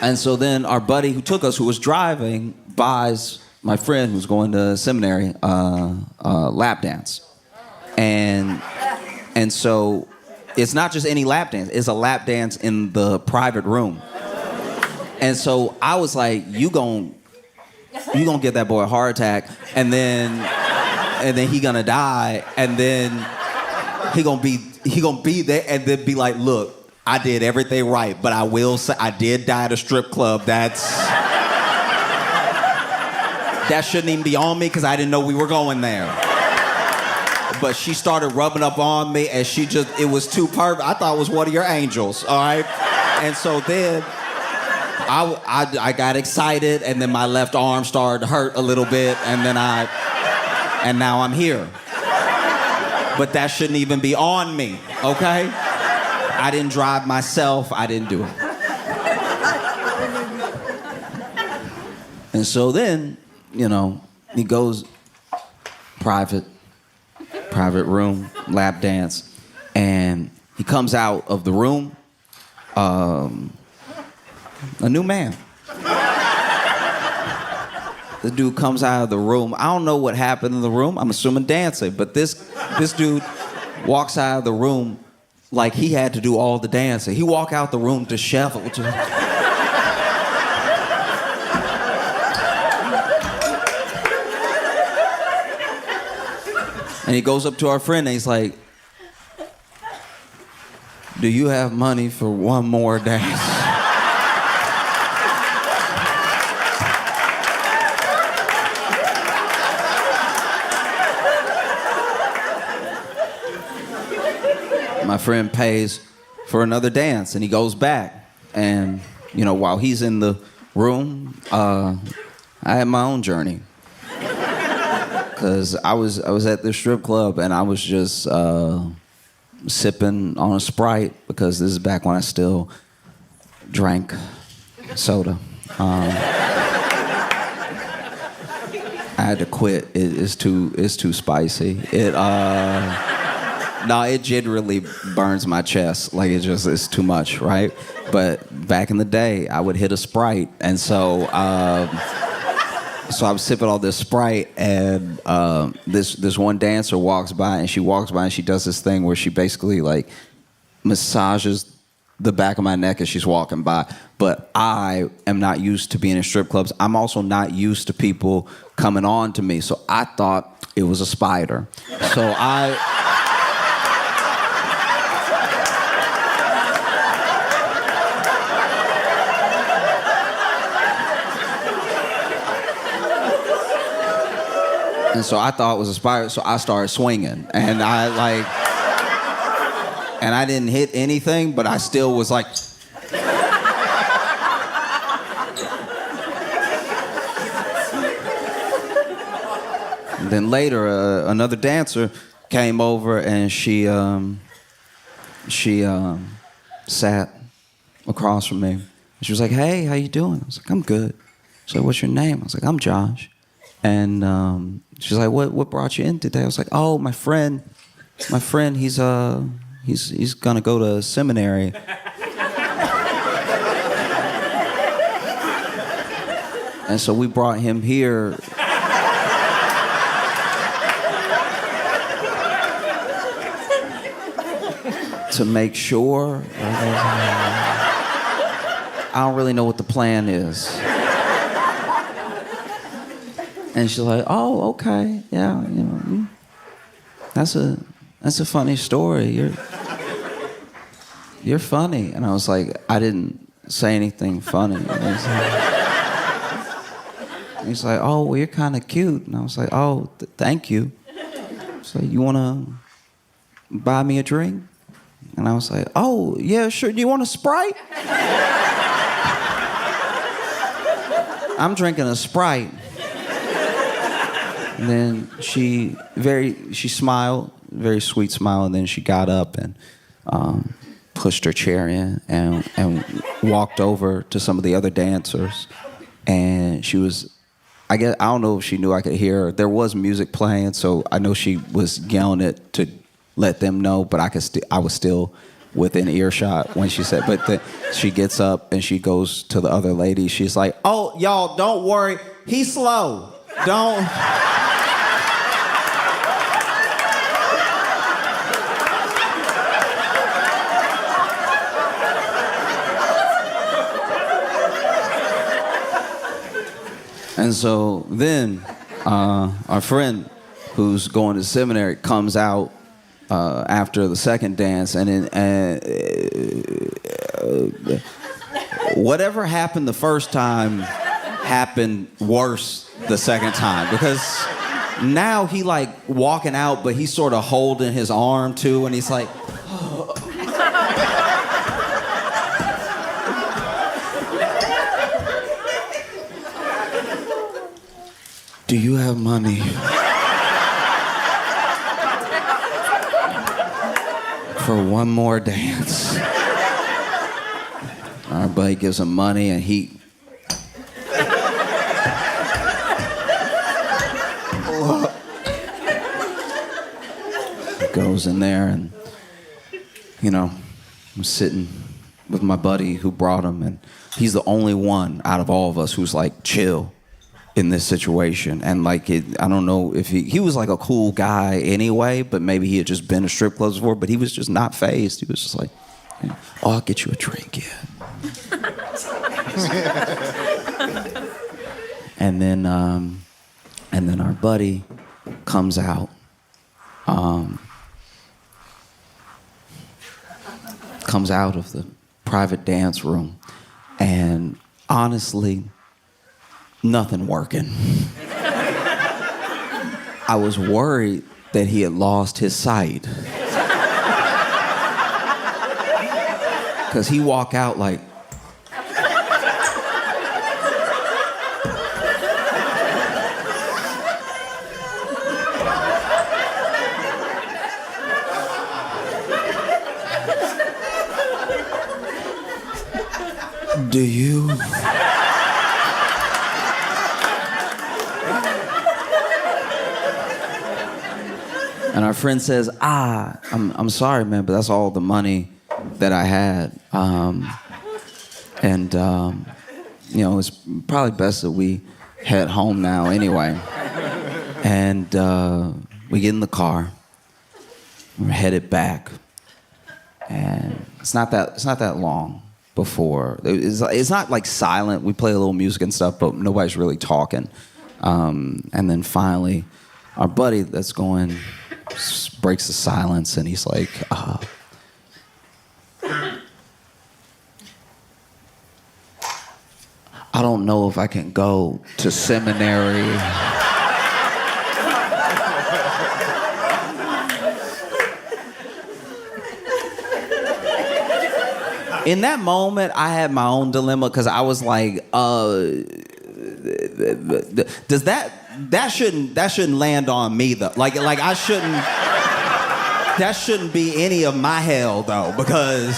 And so then our buddy who took us, who was driving, buys my friend who's going to seminary lap dance. And so it's not just any lap dance, it's a lap dance in the private room. And so I was like, you gonna get that boy a heart attack, and then he gonna die, and then he gonna be there, and then be like, look, I did everything right, but I will say I did die at a strip club. That shouldn't even be on me because I didn't know we were going there. But she started rubbing up on me, and it was too perfect. I thought it was one of your angels, all right? And so then I got excited, and then my left arm started to hurt a little bit, and now I'm here. But that shouldn't even be on me, okay? I didn't drive myself. I didn't do it. And so then, you know, he goes private room, lap dance, and he comes out of the room, a new man. The dude comes out of the room. I don't know what happened in the room. I'm assuming dancing, but this dude walks out of the room like he had to do all the dancing. He walked out the room disheveled. And he goes up to our friend and he's like, do you have money for one more dance? My friend pays for another dance and he goes back. And, you know, while he's in the room, I had my own journey. Because I was at the strip club and I was just sipping on a Sprite because this is back when I still drank soda. I had to quit. It's too spicy. It generally burns my chest. Like it's too much, right? But back in the day, I would hit a Sprite, and so I was sipping all this Sprite, and this one dancer walks by, and she does this thing where she basically like massages the back of my neck as she's walking by. But I am not used to being in strip clubs. I'm also not used to people coming on to me, so I thought it was a spider. So And so I thought it was a spider, so I started swinging. And I didn't hit anything, but I still was like... And then later, another dancer came over and she sat across from me. She was like, hey, how you doing? I was like, I'm good. She's like, what's your name? I was like, I'm Josh. And she's like, what brought you in today? I was like, oh, my friend, he's gonna go to seminary. And so we brought him here. To make sure. I don't really know what the plan is. And she's like, oh, okay, yeah, that's a funny story. You're funny. And I was like, I didn't say anything funny. He's like, oh, well, you're kind of cute. And I was like, oh, thank you. So you want to buy me a drink? And I was like, oh, yeah, sure. Do you want a Sprite? I'm drinking a Sprite. And then she smiled, very sweet smile, and then she got up and pushed her chair in and walked over to some of the other dancers. And she was, I don't know if she knew I could hear her. There was music playing, so I know she was yelling it to let them know, but I was still within earshot when she said, she gets up and she goes to the other lady. She's like, oh, y'all, don't worry. He's slow. Don't. And so then our friend who's going to seminary comes out after the second dance, and whatever happened the first time happened worse the second time, because now he like walking out, but he's sort of holding his arm too, and he's like, do you have money for one more dance? Our buddy gives him money, and he goes in there, and I'm sitting with my buddy who brought him, and he's the only one out of all of us who's like chill in this situation. And like I don't know if he was like a cool guy anyway, but maybe he had just been to strip clubs before, but he was just not fazed. He was just like, oh, I'll get you a drink, yeah. And then our buddy comes out, of the private dance room, and honestly, nothing working. I was worried that he had lost his sight, because he walked out like, do you? And our friend says, I'm sorry, man, but that's all the money that I had. It's probably best that we head home now anyway. And we get in the car. We're headed back. And it's not that long before. It's not like silent. We play a little music and stuff, but nobody's really talking. And then finally, our buddy that's going breaks the silence, and he's like, I don't know if I can go to seminary. In that moment, I had my own dilemma, because I was like, does that shouldn't land on me though. Like I shouldn't. That shouldn't be any of my hell though, because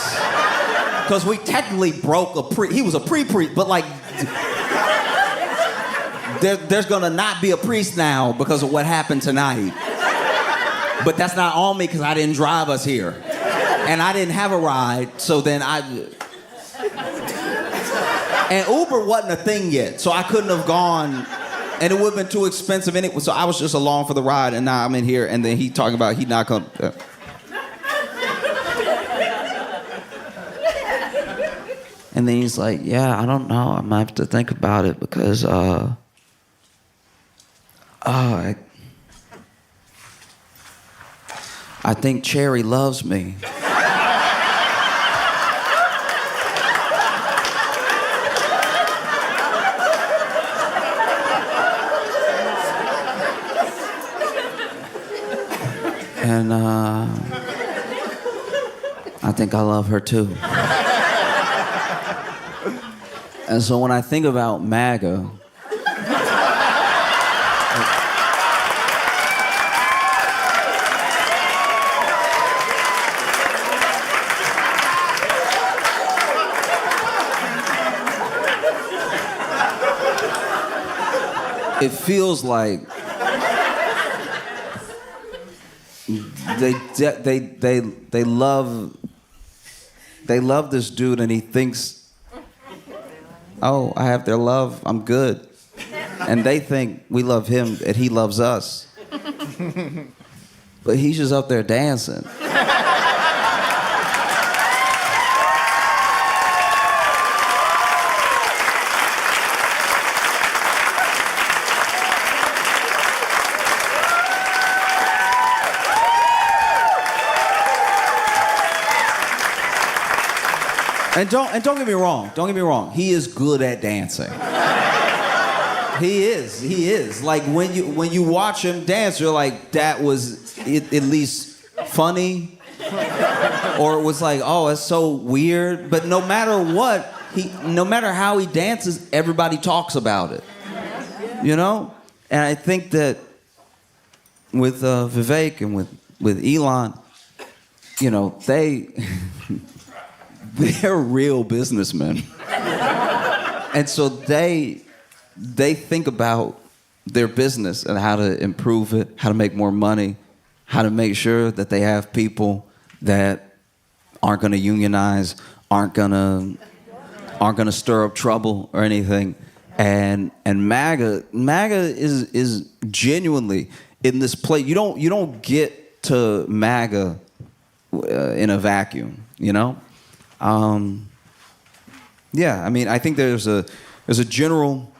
we technically broke he was a pre-priest, but like there's gonna not be a priest now because of what happened tonight. But that's not on me, because I didn't drive us here, and I didn't have a ride. So then and Uber wasn't a thing yet, so I couldn't have gone. And it would have been too expensive anyway, so I was just along for the ride, and now I'm in here, and then he talking about he not gonna... And then he's like, yeah, I don't know, I might have to think about it, because I think Cherry loves me. And I think I love her too. And so when I think about MAGA, it feels like they love this dude, and he thinks, oh, I have their love, I'm good. And they think we love him and he loves us. But he's just up there dancing. And don't get me wrong. Don't get me wrong. He is good at dancing. He is. Like when you watch him dance, you're like, that was at least funny, or it was like, oh, that's so weird. But no matter what, no matter how he dances, everybody talks about it. You know? And I think that with Vivek and with Elon, you know, they're real businessmen. And so they think about their business and how to improve it, how to make more money, how to make sure that they have people that aren't going to unionize, aren't going to stir up trouble or anything. And MAGA is genuinely in this place. You don't get to MAGA in a vacuum, you know? Yeah, I mean, I think there's a general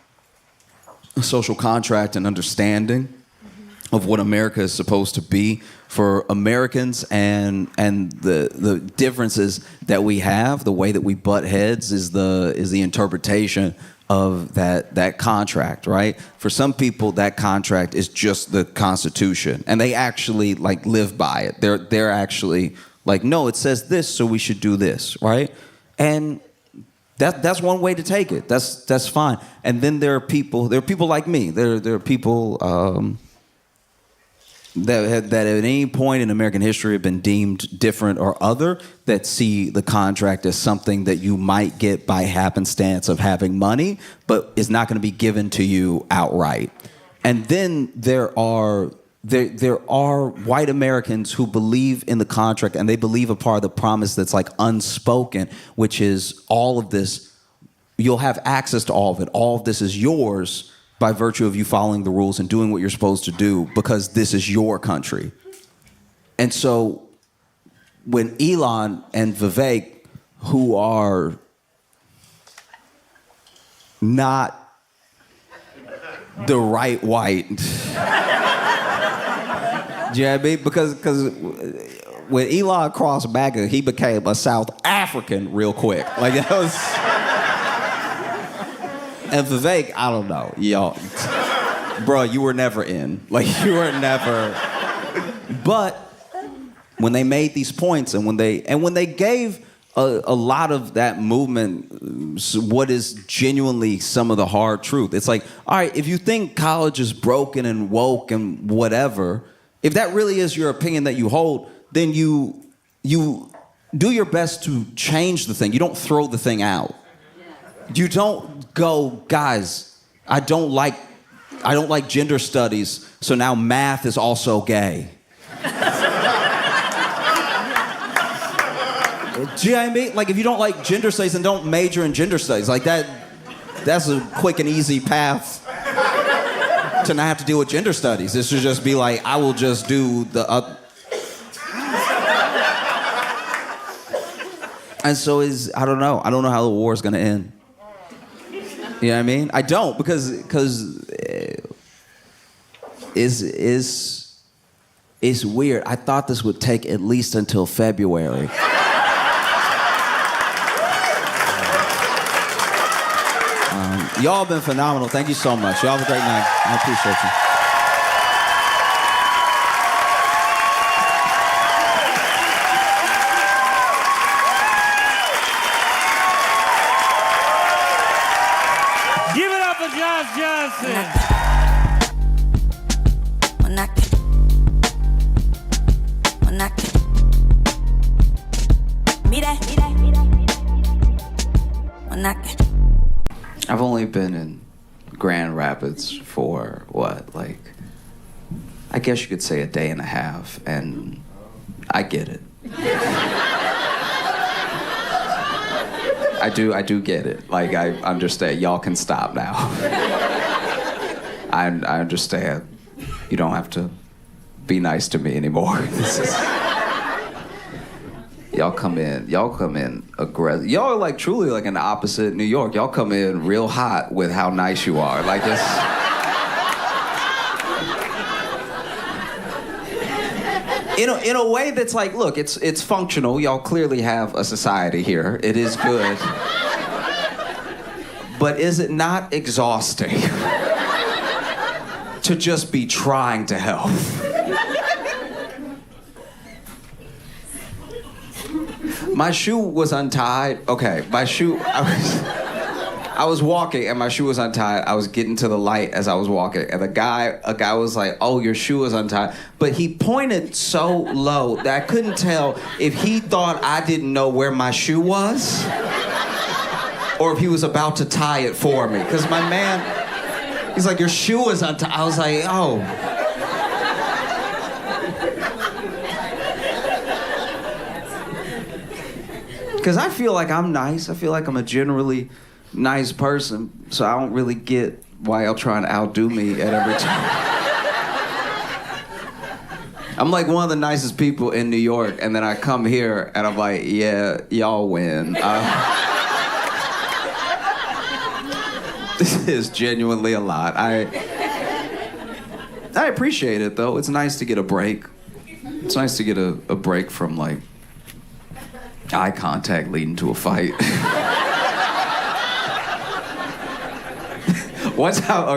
social contract and understanding of what America is supposed to be for Americans, and the differences that we have, the way that we butt heads is the interpretation of that contract, right? For some people, that contract is just the Constitution, and they actually like live by it. They're actually like, no, it says this, so we should do this, right? And that's one way to take it. That's fine. And then there are people like me. There are people that at any point in American history have been deemed different or other, that see the contract as something that you might get by happenstance of having money, but is not going to be given to you outright. And then there are white Americans who believe in the contract, and they believe a part of the promise that's like unspoken, which is all of this, you'll have access to all of it. All of this is yours by virtue of you following the rules and doing what you're supposed to do because this is your country. And so when Elon and Vivek, who are not the right white, do you know what I mean? Because when Elon crossed MAGA, he became a South African real quick. Like that was. And Vivek, I don't know, y'all, bro, you were never in. Like you were never. But when they made these points, and when they gave a lot of that movement what is genuinely some of the hard truth, it's like, all right, if you think college is broken and woke and whatever. If that really is your opinion that you hold, then you do your best to change the thing. You don't throw the thing out. You don't go, guys, I don't like gender studies, so now math is also gay. Do you know what I mean? Like if you don't like gender studies, then don't major in gender studies. Like that's a quick and easy path to not have to deal with gender studies. This should just be like, I will just do the And so I don't know how the war is going to end. You know what I mean? I don't, because is weird. I thought this would take at least until February. Y'all have been phenomenal. Thank you so much. Y'all have a great night. I appreciate you. Give it up for Josh Johnson. I've only been in Grand Rapids for what, like, I guess you could say a day and a half, and I get it. I do get it. Like, I understand. Y'all can stop now. I understand. You don't have to be nice to me anymore. Y'all come in aggressive. Y'all are like truly like an opposite New York. Y'all come in real hot with how nice you are. Like it's in a way that's like, look, it's functional. Y'all clearly have a society here. It is good. But is it not exhausting to just be trying to help? My shoe was untied. Okay, my shoe, I was walking and my shoe was untied. I was getting to the light as I was walking, and a guy was like, "Oh, your shoe is untied." But he pointed so low that I couldn't tell if he thought I didn't know where my shoe was or if he was about to tie it for me. Because my man, he's like, "Your shoe is untied." I was like, "Oh." Because I feel like I'm nice. I feel like I'm a generally nice person. So I don't really get why y'all trying to outdo me at every time. I'm like one of the nicest people in New York, and then I come here and I'm like, yeah, y'all win. This is genuinely a lot. I appreciate it though. It's nice to get a break. It's nice to get a break from like eye contact leading to a fight. One time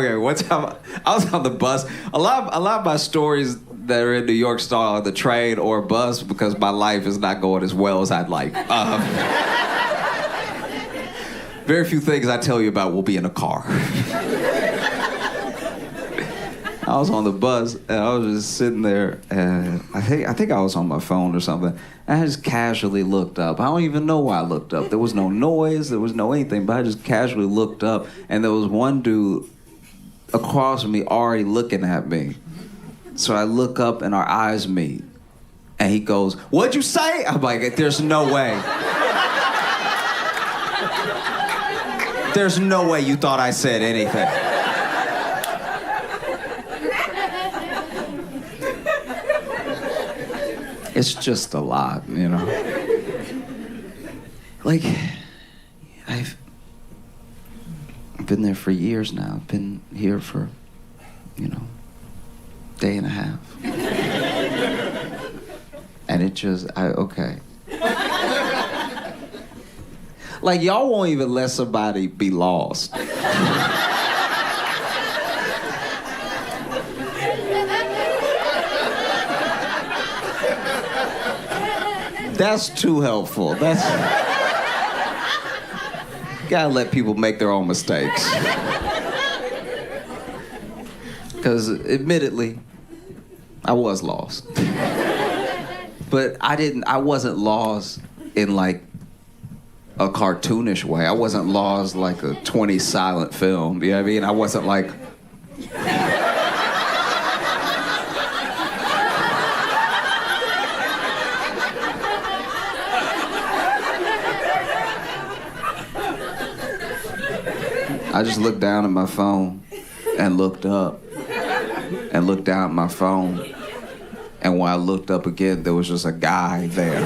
I was on the bus. A lot of my stories that are in New York start on the train or bus because my life is not going as well as I'd like. Very few things I tell you about will be in a car. I was on the bus and I was just sitting there and I think I was on my phone or something. And I just casually looked up. I don't even know why I looked up. There was no noise, there was no anything, but I just casually looked up and there was one dude across from me already looking at me. So I look up and our eyes meet. And he goes, "What'd you say?" I'm like, there's no way. There's no way you thought I said anything. It's just a lot, you know. Like, I've been there for years now. I've been here for, day and a half. And it just, okay. Like, y'all won't even let somebody be lost. That's too helpful. Gotta let people make their own mistakes. Because admittedly, I was lost. But I wasn't lost in like a cartoonish way. I wasn't lost like a 20 silent film. You know what I mean? I wasn't like... I just looked down at my phone and looked up and looked down at my phone. And when I looked up again, there was just a guy there.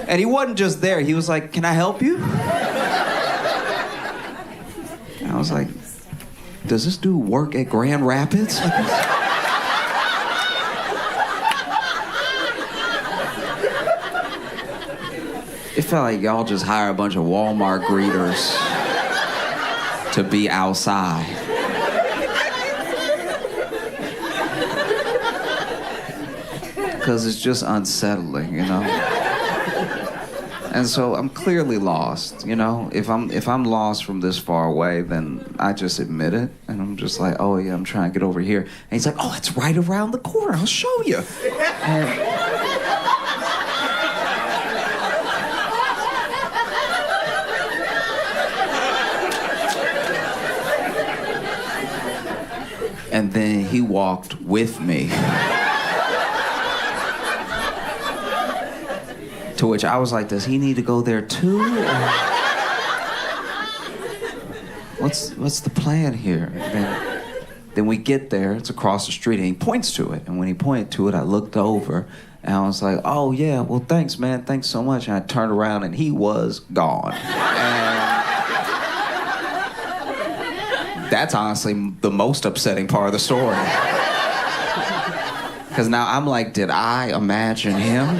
And he wasn't just there. He was like, "Can I help you?" And I was like, does this dude work at Grand Rapids? It felt like y'all just hire a bunch of Walmart greeters to be outside. Because it's just unsettling, you know? And so I'm clearly lost, you know? If I'm lost from this far away, then I just admit it. And I'm just like, oh yeah, I'm trying to get over here. And he's like, oh, it's right around the corner. I'll show you. And then he walked with me. To which I was like, does he need to go there too? What's the plan here? Then we get there, it's across the street, and he points to it. And when he pointed to it, I looked over, and I was like, oh yeah, well thanks man, thanks so much. And I turned around and he was gone. That's honestly the most upsetting part of the story. Because now I'm like, did I imagine him?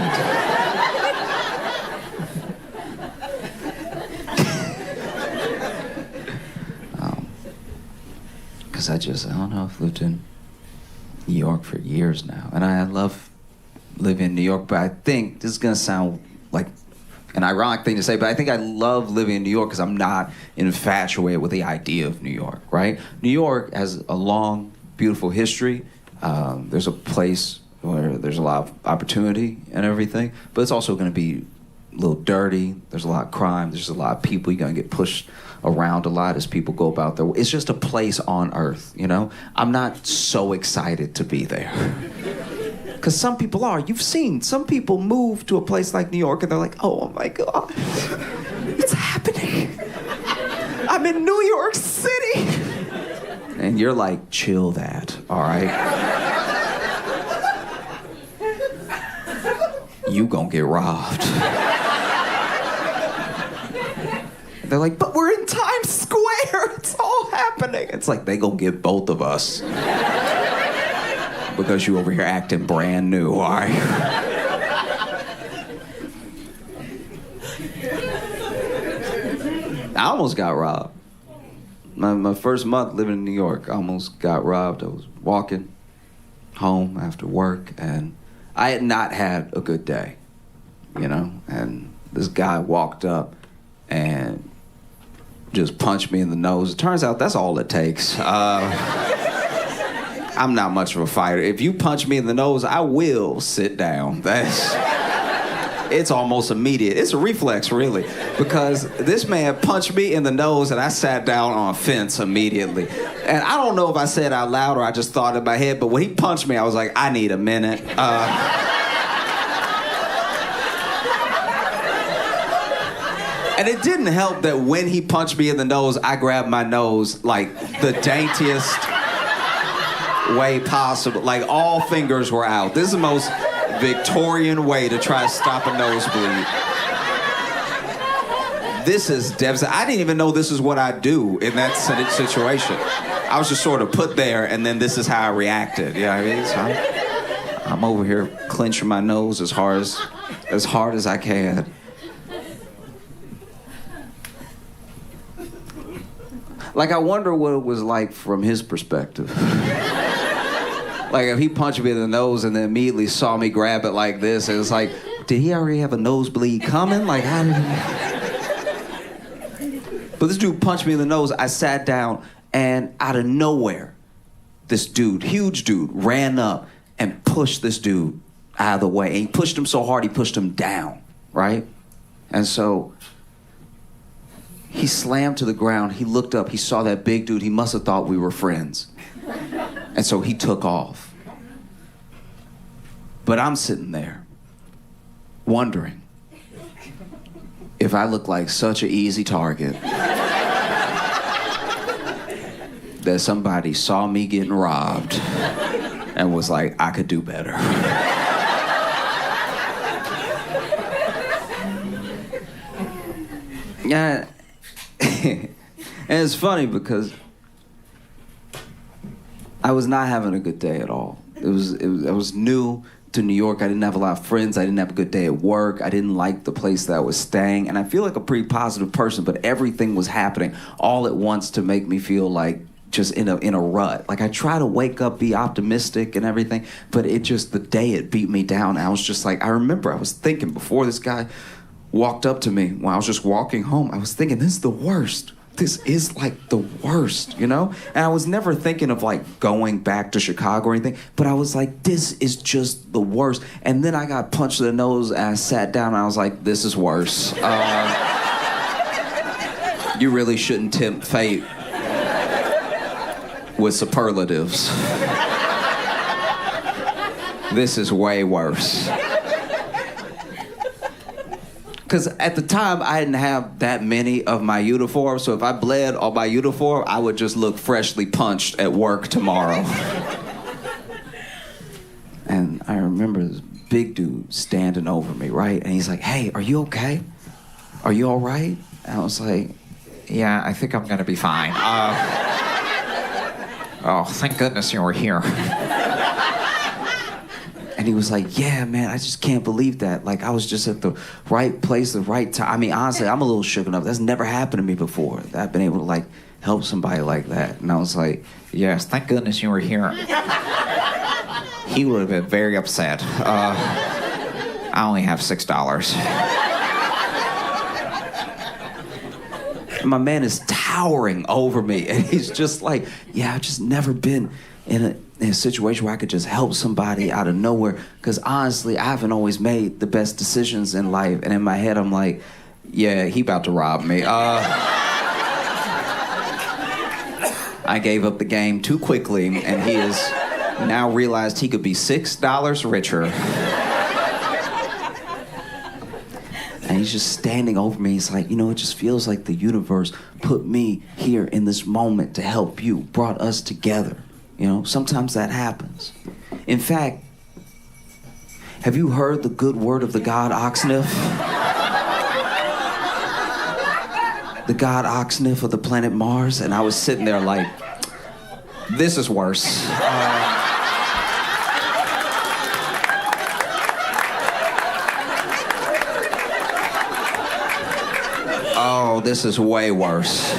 Because I don't know, I've lived in New York for years now. And I love living in New York, but I think, this is going to sound like an ironic thing to say, but I think I love living in New York because I'm not infatuated with the idea of New York, right? New York has a long, beautiful history. There's a place where there's a lot of opportunity and everything, but it's also going to be a little dirty. There's a lot of crime. There's a lot of people. You're going to get pushed around a lot as people go about their way. It's just a place on earth, you know? I'm not so excited to be there. Because some people are. You've seen some people move to a place like New York and they're like, oh my God, it's happening. I'm in New York City. And you're like, chill that, all right? You gonna get robbed. They're like, but we're in Times Square. It's all happening. It's like, they gonna get both of us. Because you over here acting brand new, all right? I almost got robbed. My first month living in New York, I almost got robbed. I was walking home after work, and I had not had a good day, you know? And this guy walked up and just punched me in the nose. It turns out that's all it takes. I'm not much of a fighter. If you punch me in the nose, I will sit down. It's almost immediate. It's a reflex, really, because this man punched me in the nose and I sat down on a fence immediately. And I don't know if I said out loud or I just thought in my head, but when he punched me, I was like, I need a minute. And it didn't help that when he punched me in the nose, I grabbed my nose like the daintiest way possible. Like, all fingers were out. This is the most Victorian way to try to stop a nosebleed. This is devastating. I didn't even know this is what I do in that situation. I was just sort of put there, and then this is how I reacted. You know what I mean? So I'm over here clenching my nose as hard as I can. Like, I wonder what it was like from his perspective. Like, if he punched me in the nose and then immediately saw me grab it like this, it was like, did he already have a nosebleed coming? Like, how did he... But this dude punched me in the nose. I sat down, and out of nowhere, this dude, huge dude, ran up and pushed this dude out of the way. And he pushed him so hard, he pushed him down, right? And so he slammed to the ground. He looked up. He saw that big dude. He must have thought we were friends. And so he took off. But I'm sitting there wondering if I look like such an easy target that somebody saw me getting robbed and was like, I could do better. Yeah. And it's funny because I was not having a good day at all. I was new to New York. I didn't have a lot of friends. I didn't have a good day at work. I didn't like the place that I was staying. And I feel like a pretty positive person, but everything was happening all at once to make me feel like just in a rut. Like I try to wake up, be optimistic and everything, but the day it beat me down. I was just like, I remember I was thinking before this guy walked up to me when I was just walking home, I was thinking, this is the worst. This is like the worst, you know? And I was never thinking of like going back to Chicago or anything, but I was like, this is just the worst. And then I got punched in the nose and I sat down and I was like, this is worse. You really shouldn't tempt fate with superlatives. This is way worse. Because at the time, I didn't have that many of my uniforms, so if I bled on my uniform, I would just look freshly punched at work tomorrow. And I remember this big dude standing over me, right? And he's like, hey, are you okay? Are you all right? And I was like, yeah, I think I'm gonna be fine. Oh, thank goodness you were here. And he was like, yeah, man, I just can't believe that. Like, I was just at the right place, the right time. I mean, honestly, I'm a little shooken up. That's never happened to me before. That I've been able to, like, help somebody like that. And I was like, yes, thank goodness you were here. He would have been very upset. I only have $6. And my man is towering over me. And he's just like, yeah, I've just never been in a situation where I could just help somebody out of nowhere. Because honestly, I haven't always made the best decisions in life. And in my head, I'm like, yeah, he about to rob me. I gave up the game too quickly, and he has now realized he could be $6 richer. And he's just standing over me. He's like, you know, it just feels like the universe put me here in this moment to help you, brought us together. You know, sometimes that happens. In fact, have you heard the good word of the god Oxnif? The god Oxnif of the planet Mars? And I was sitting there like, this is worse. Oh, this is way worse.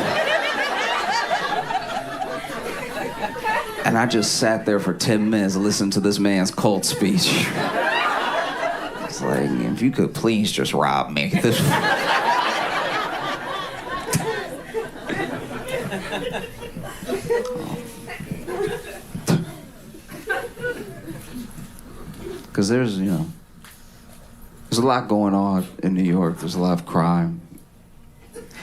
And I just sat there for 10 minutes and listened to this man's cult speech. It's like, if you could please just rob me. Because there's a lot going on in New York. There's a lot of crime.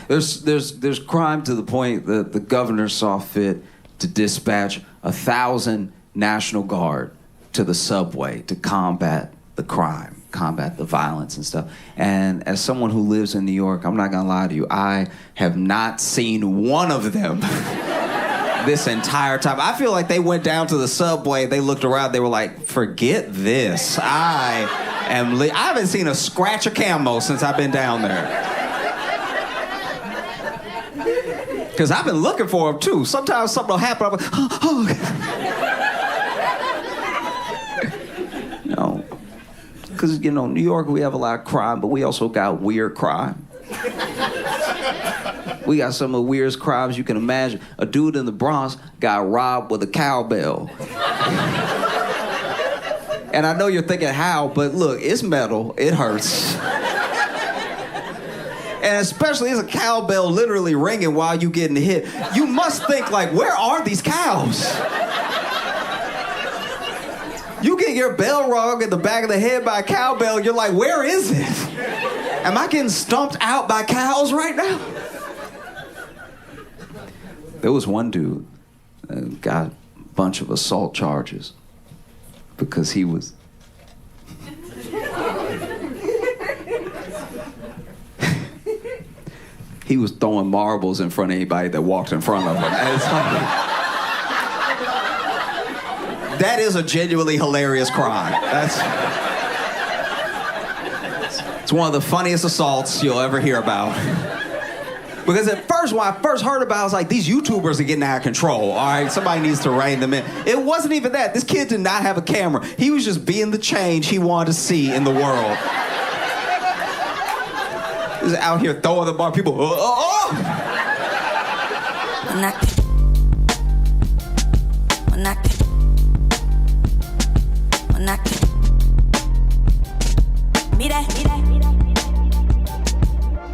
There's crime to the point that the governor saw fit to dispatch 1,000 National Guard to the subway to combat the crime, combat the violence and stuff. And as someone who lives in New York, I'm not gonna lie to you, I have not seen one of them this entire time. I feel like they went down to the subway, they looked around, they were like, forget this. I haven't seen a scratch of camo since I've been down there. Because I've been looking for them, too. Sometimes something will happen, I'm like, oh. Because, New York, we have a lot of crime, but we also got weird crime. We got some of the weirdest crimes you can imagine. A dude in the Bronx got robbed with a cowbell. And I know you're thinking, how? But look, it's metal. It hurts. And especially as a cowbell literally ringing while you getting hit, you must think like, where are these cows? You get your bell rung in the back of the head by a cowbell, you're like, where is it? Am I getting stumped out by cows right now? There was one dude that got a bunch of assault charges because he was he was throwing marbles in front of anybody that walked in front of him. And it's like, that is a genuinely hilarious crime. It's one of the funniest assaults you'll ever hear about. Because at first, when I first heard about it, I was like, these YouTubers are getting out of control. All right, somebody needs to rein them in. It wasn't even that. This kid did not have a camera. He was just being the change he wanted to see in the world. He was out here throwing the bar. People,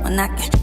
When I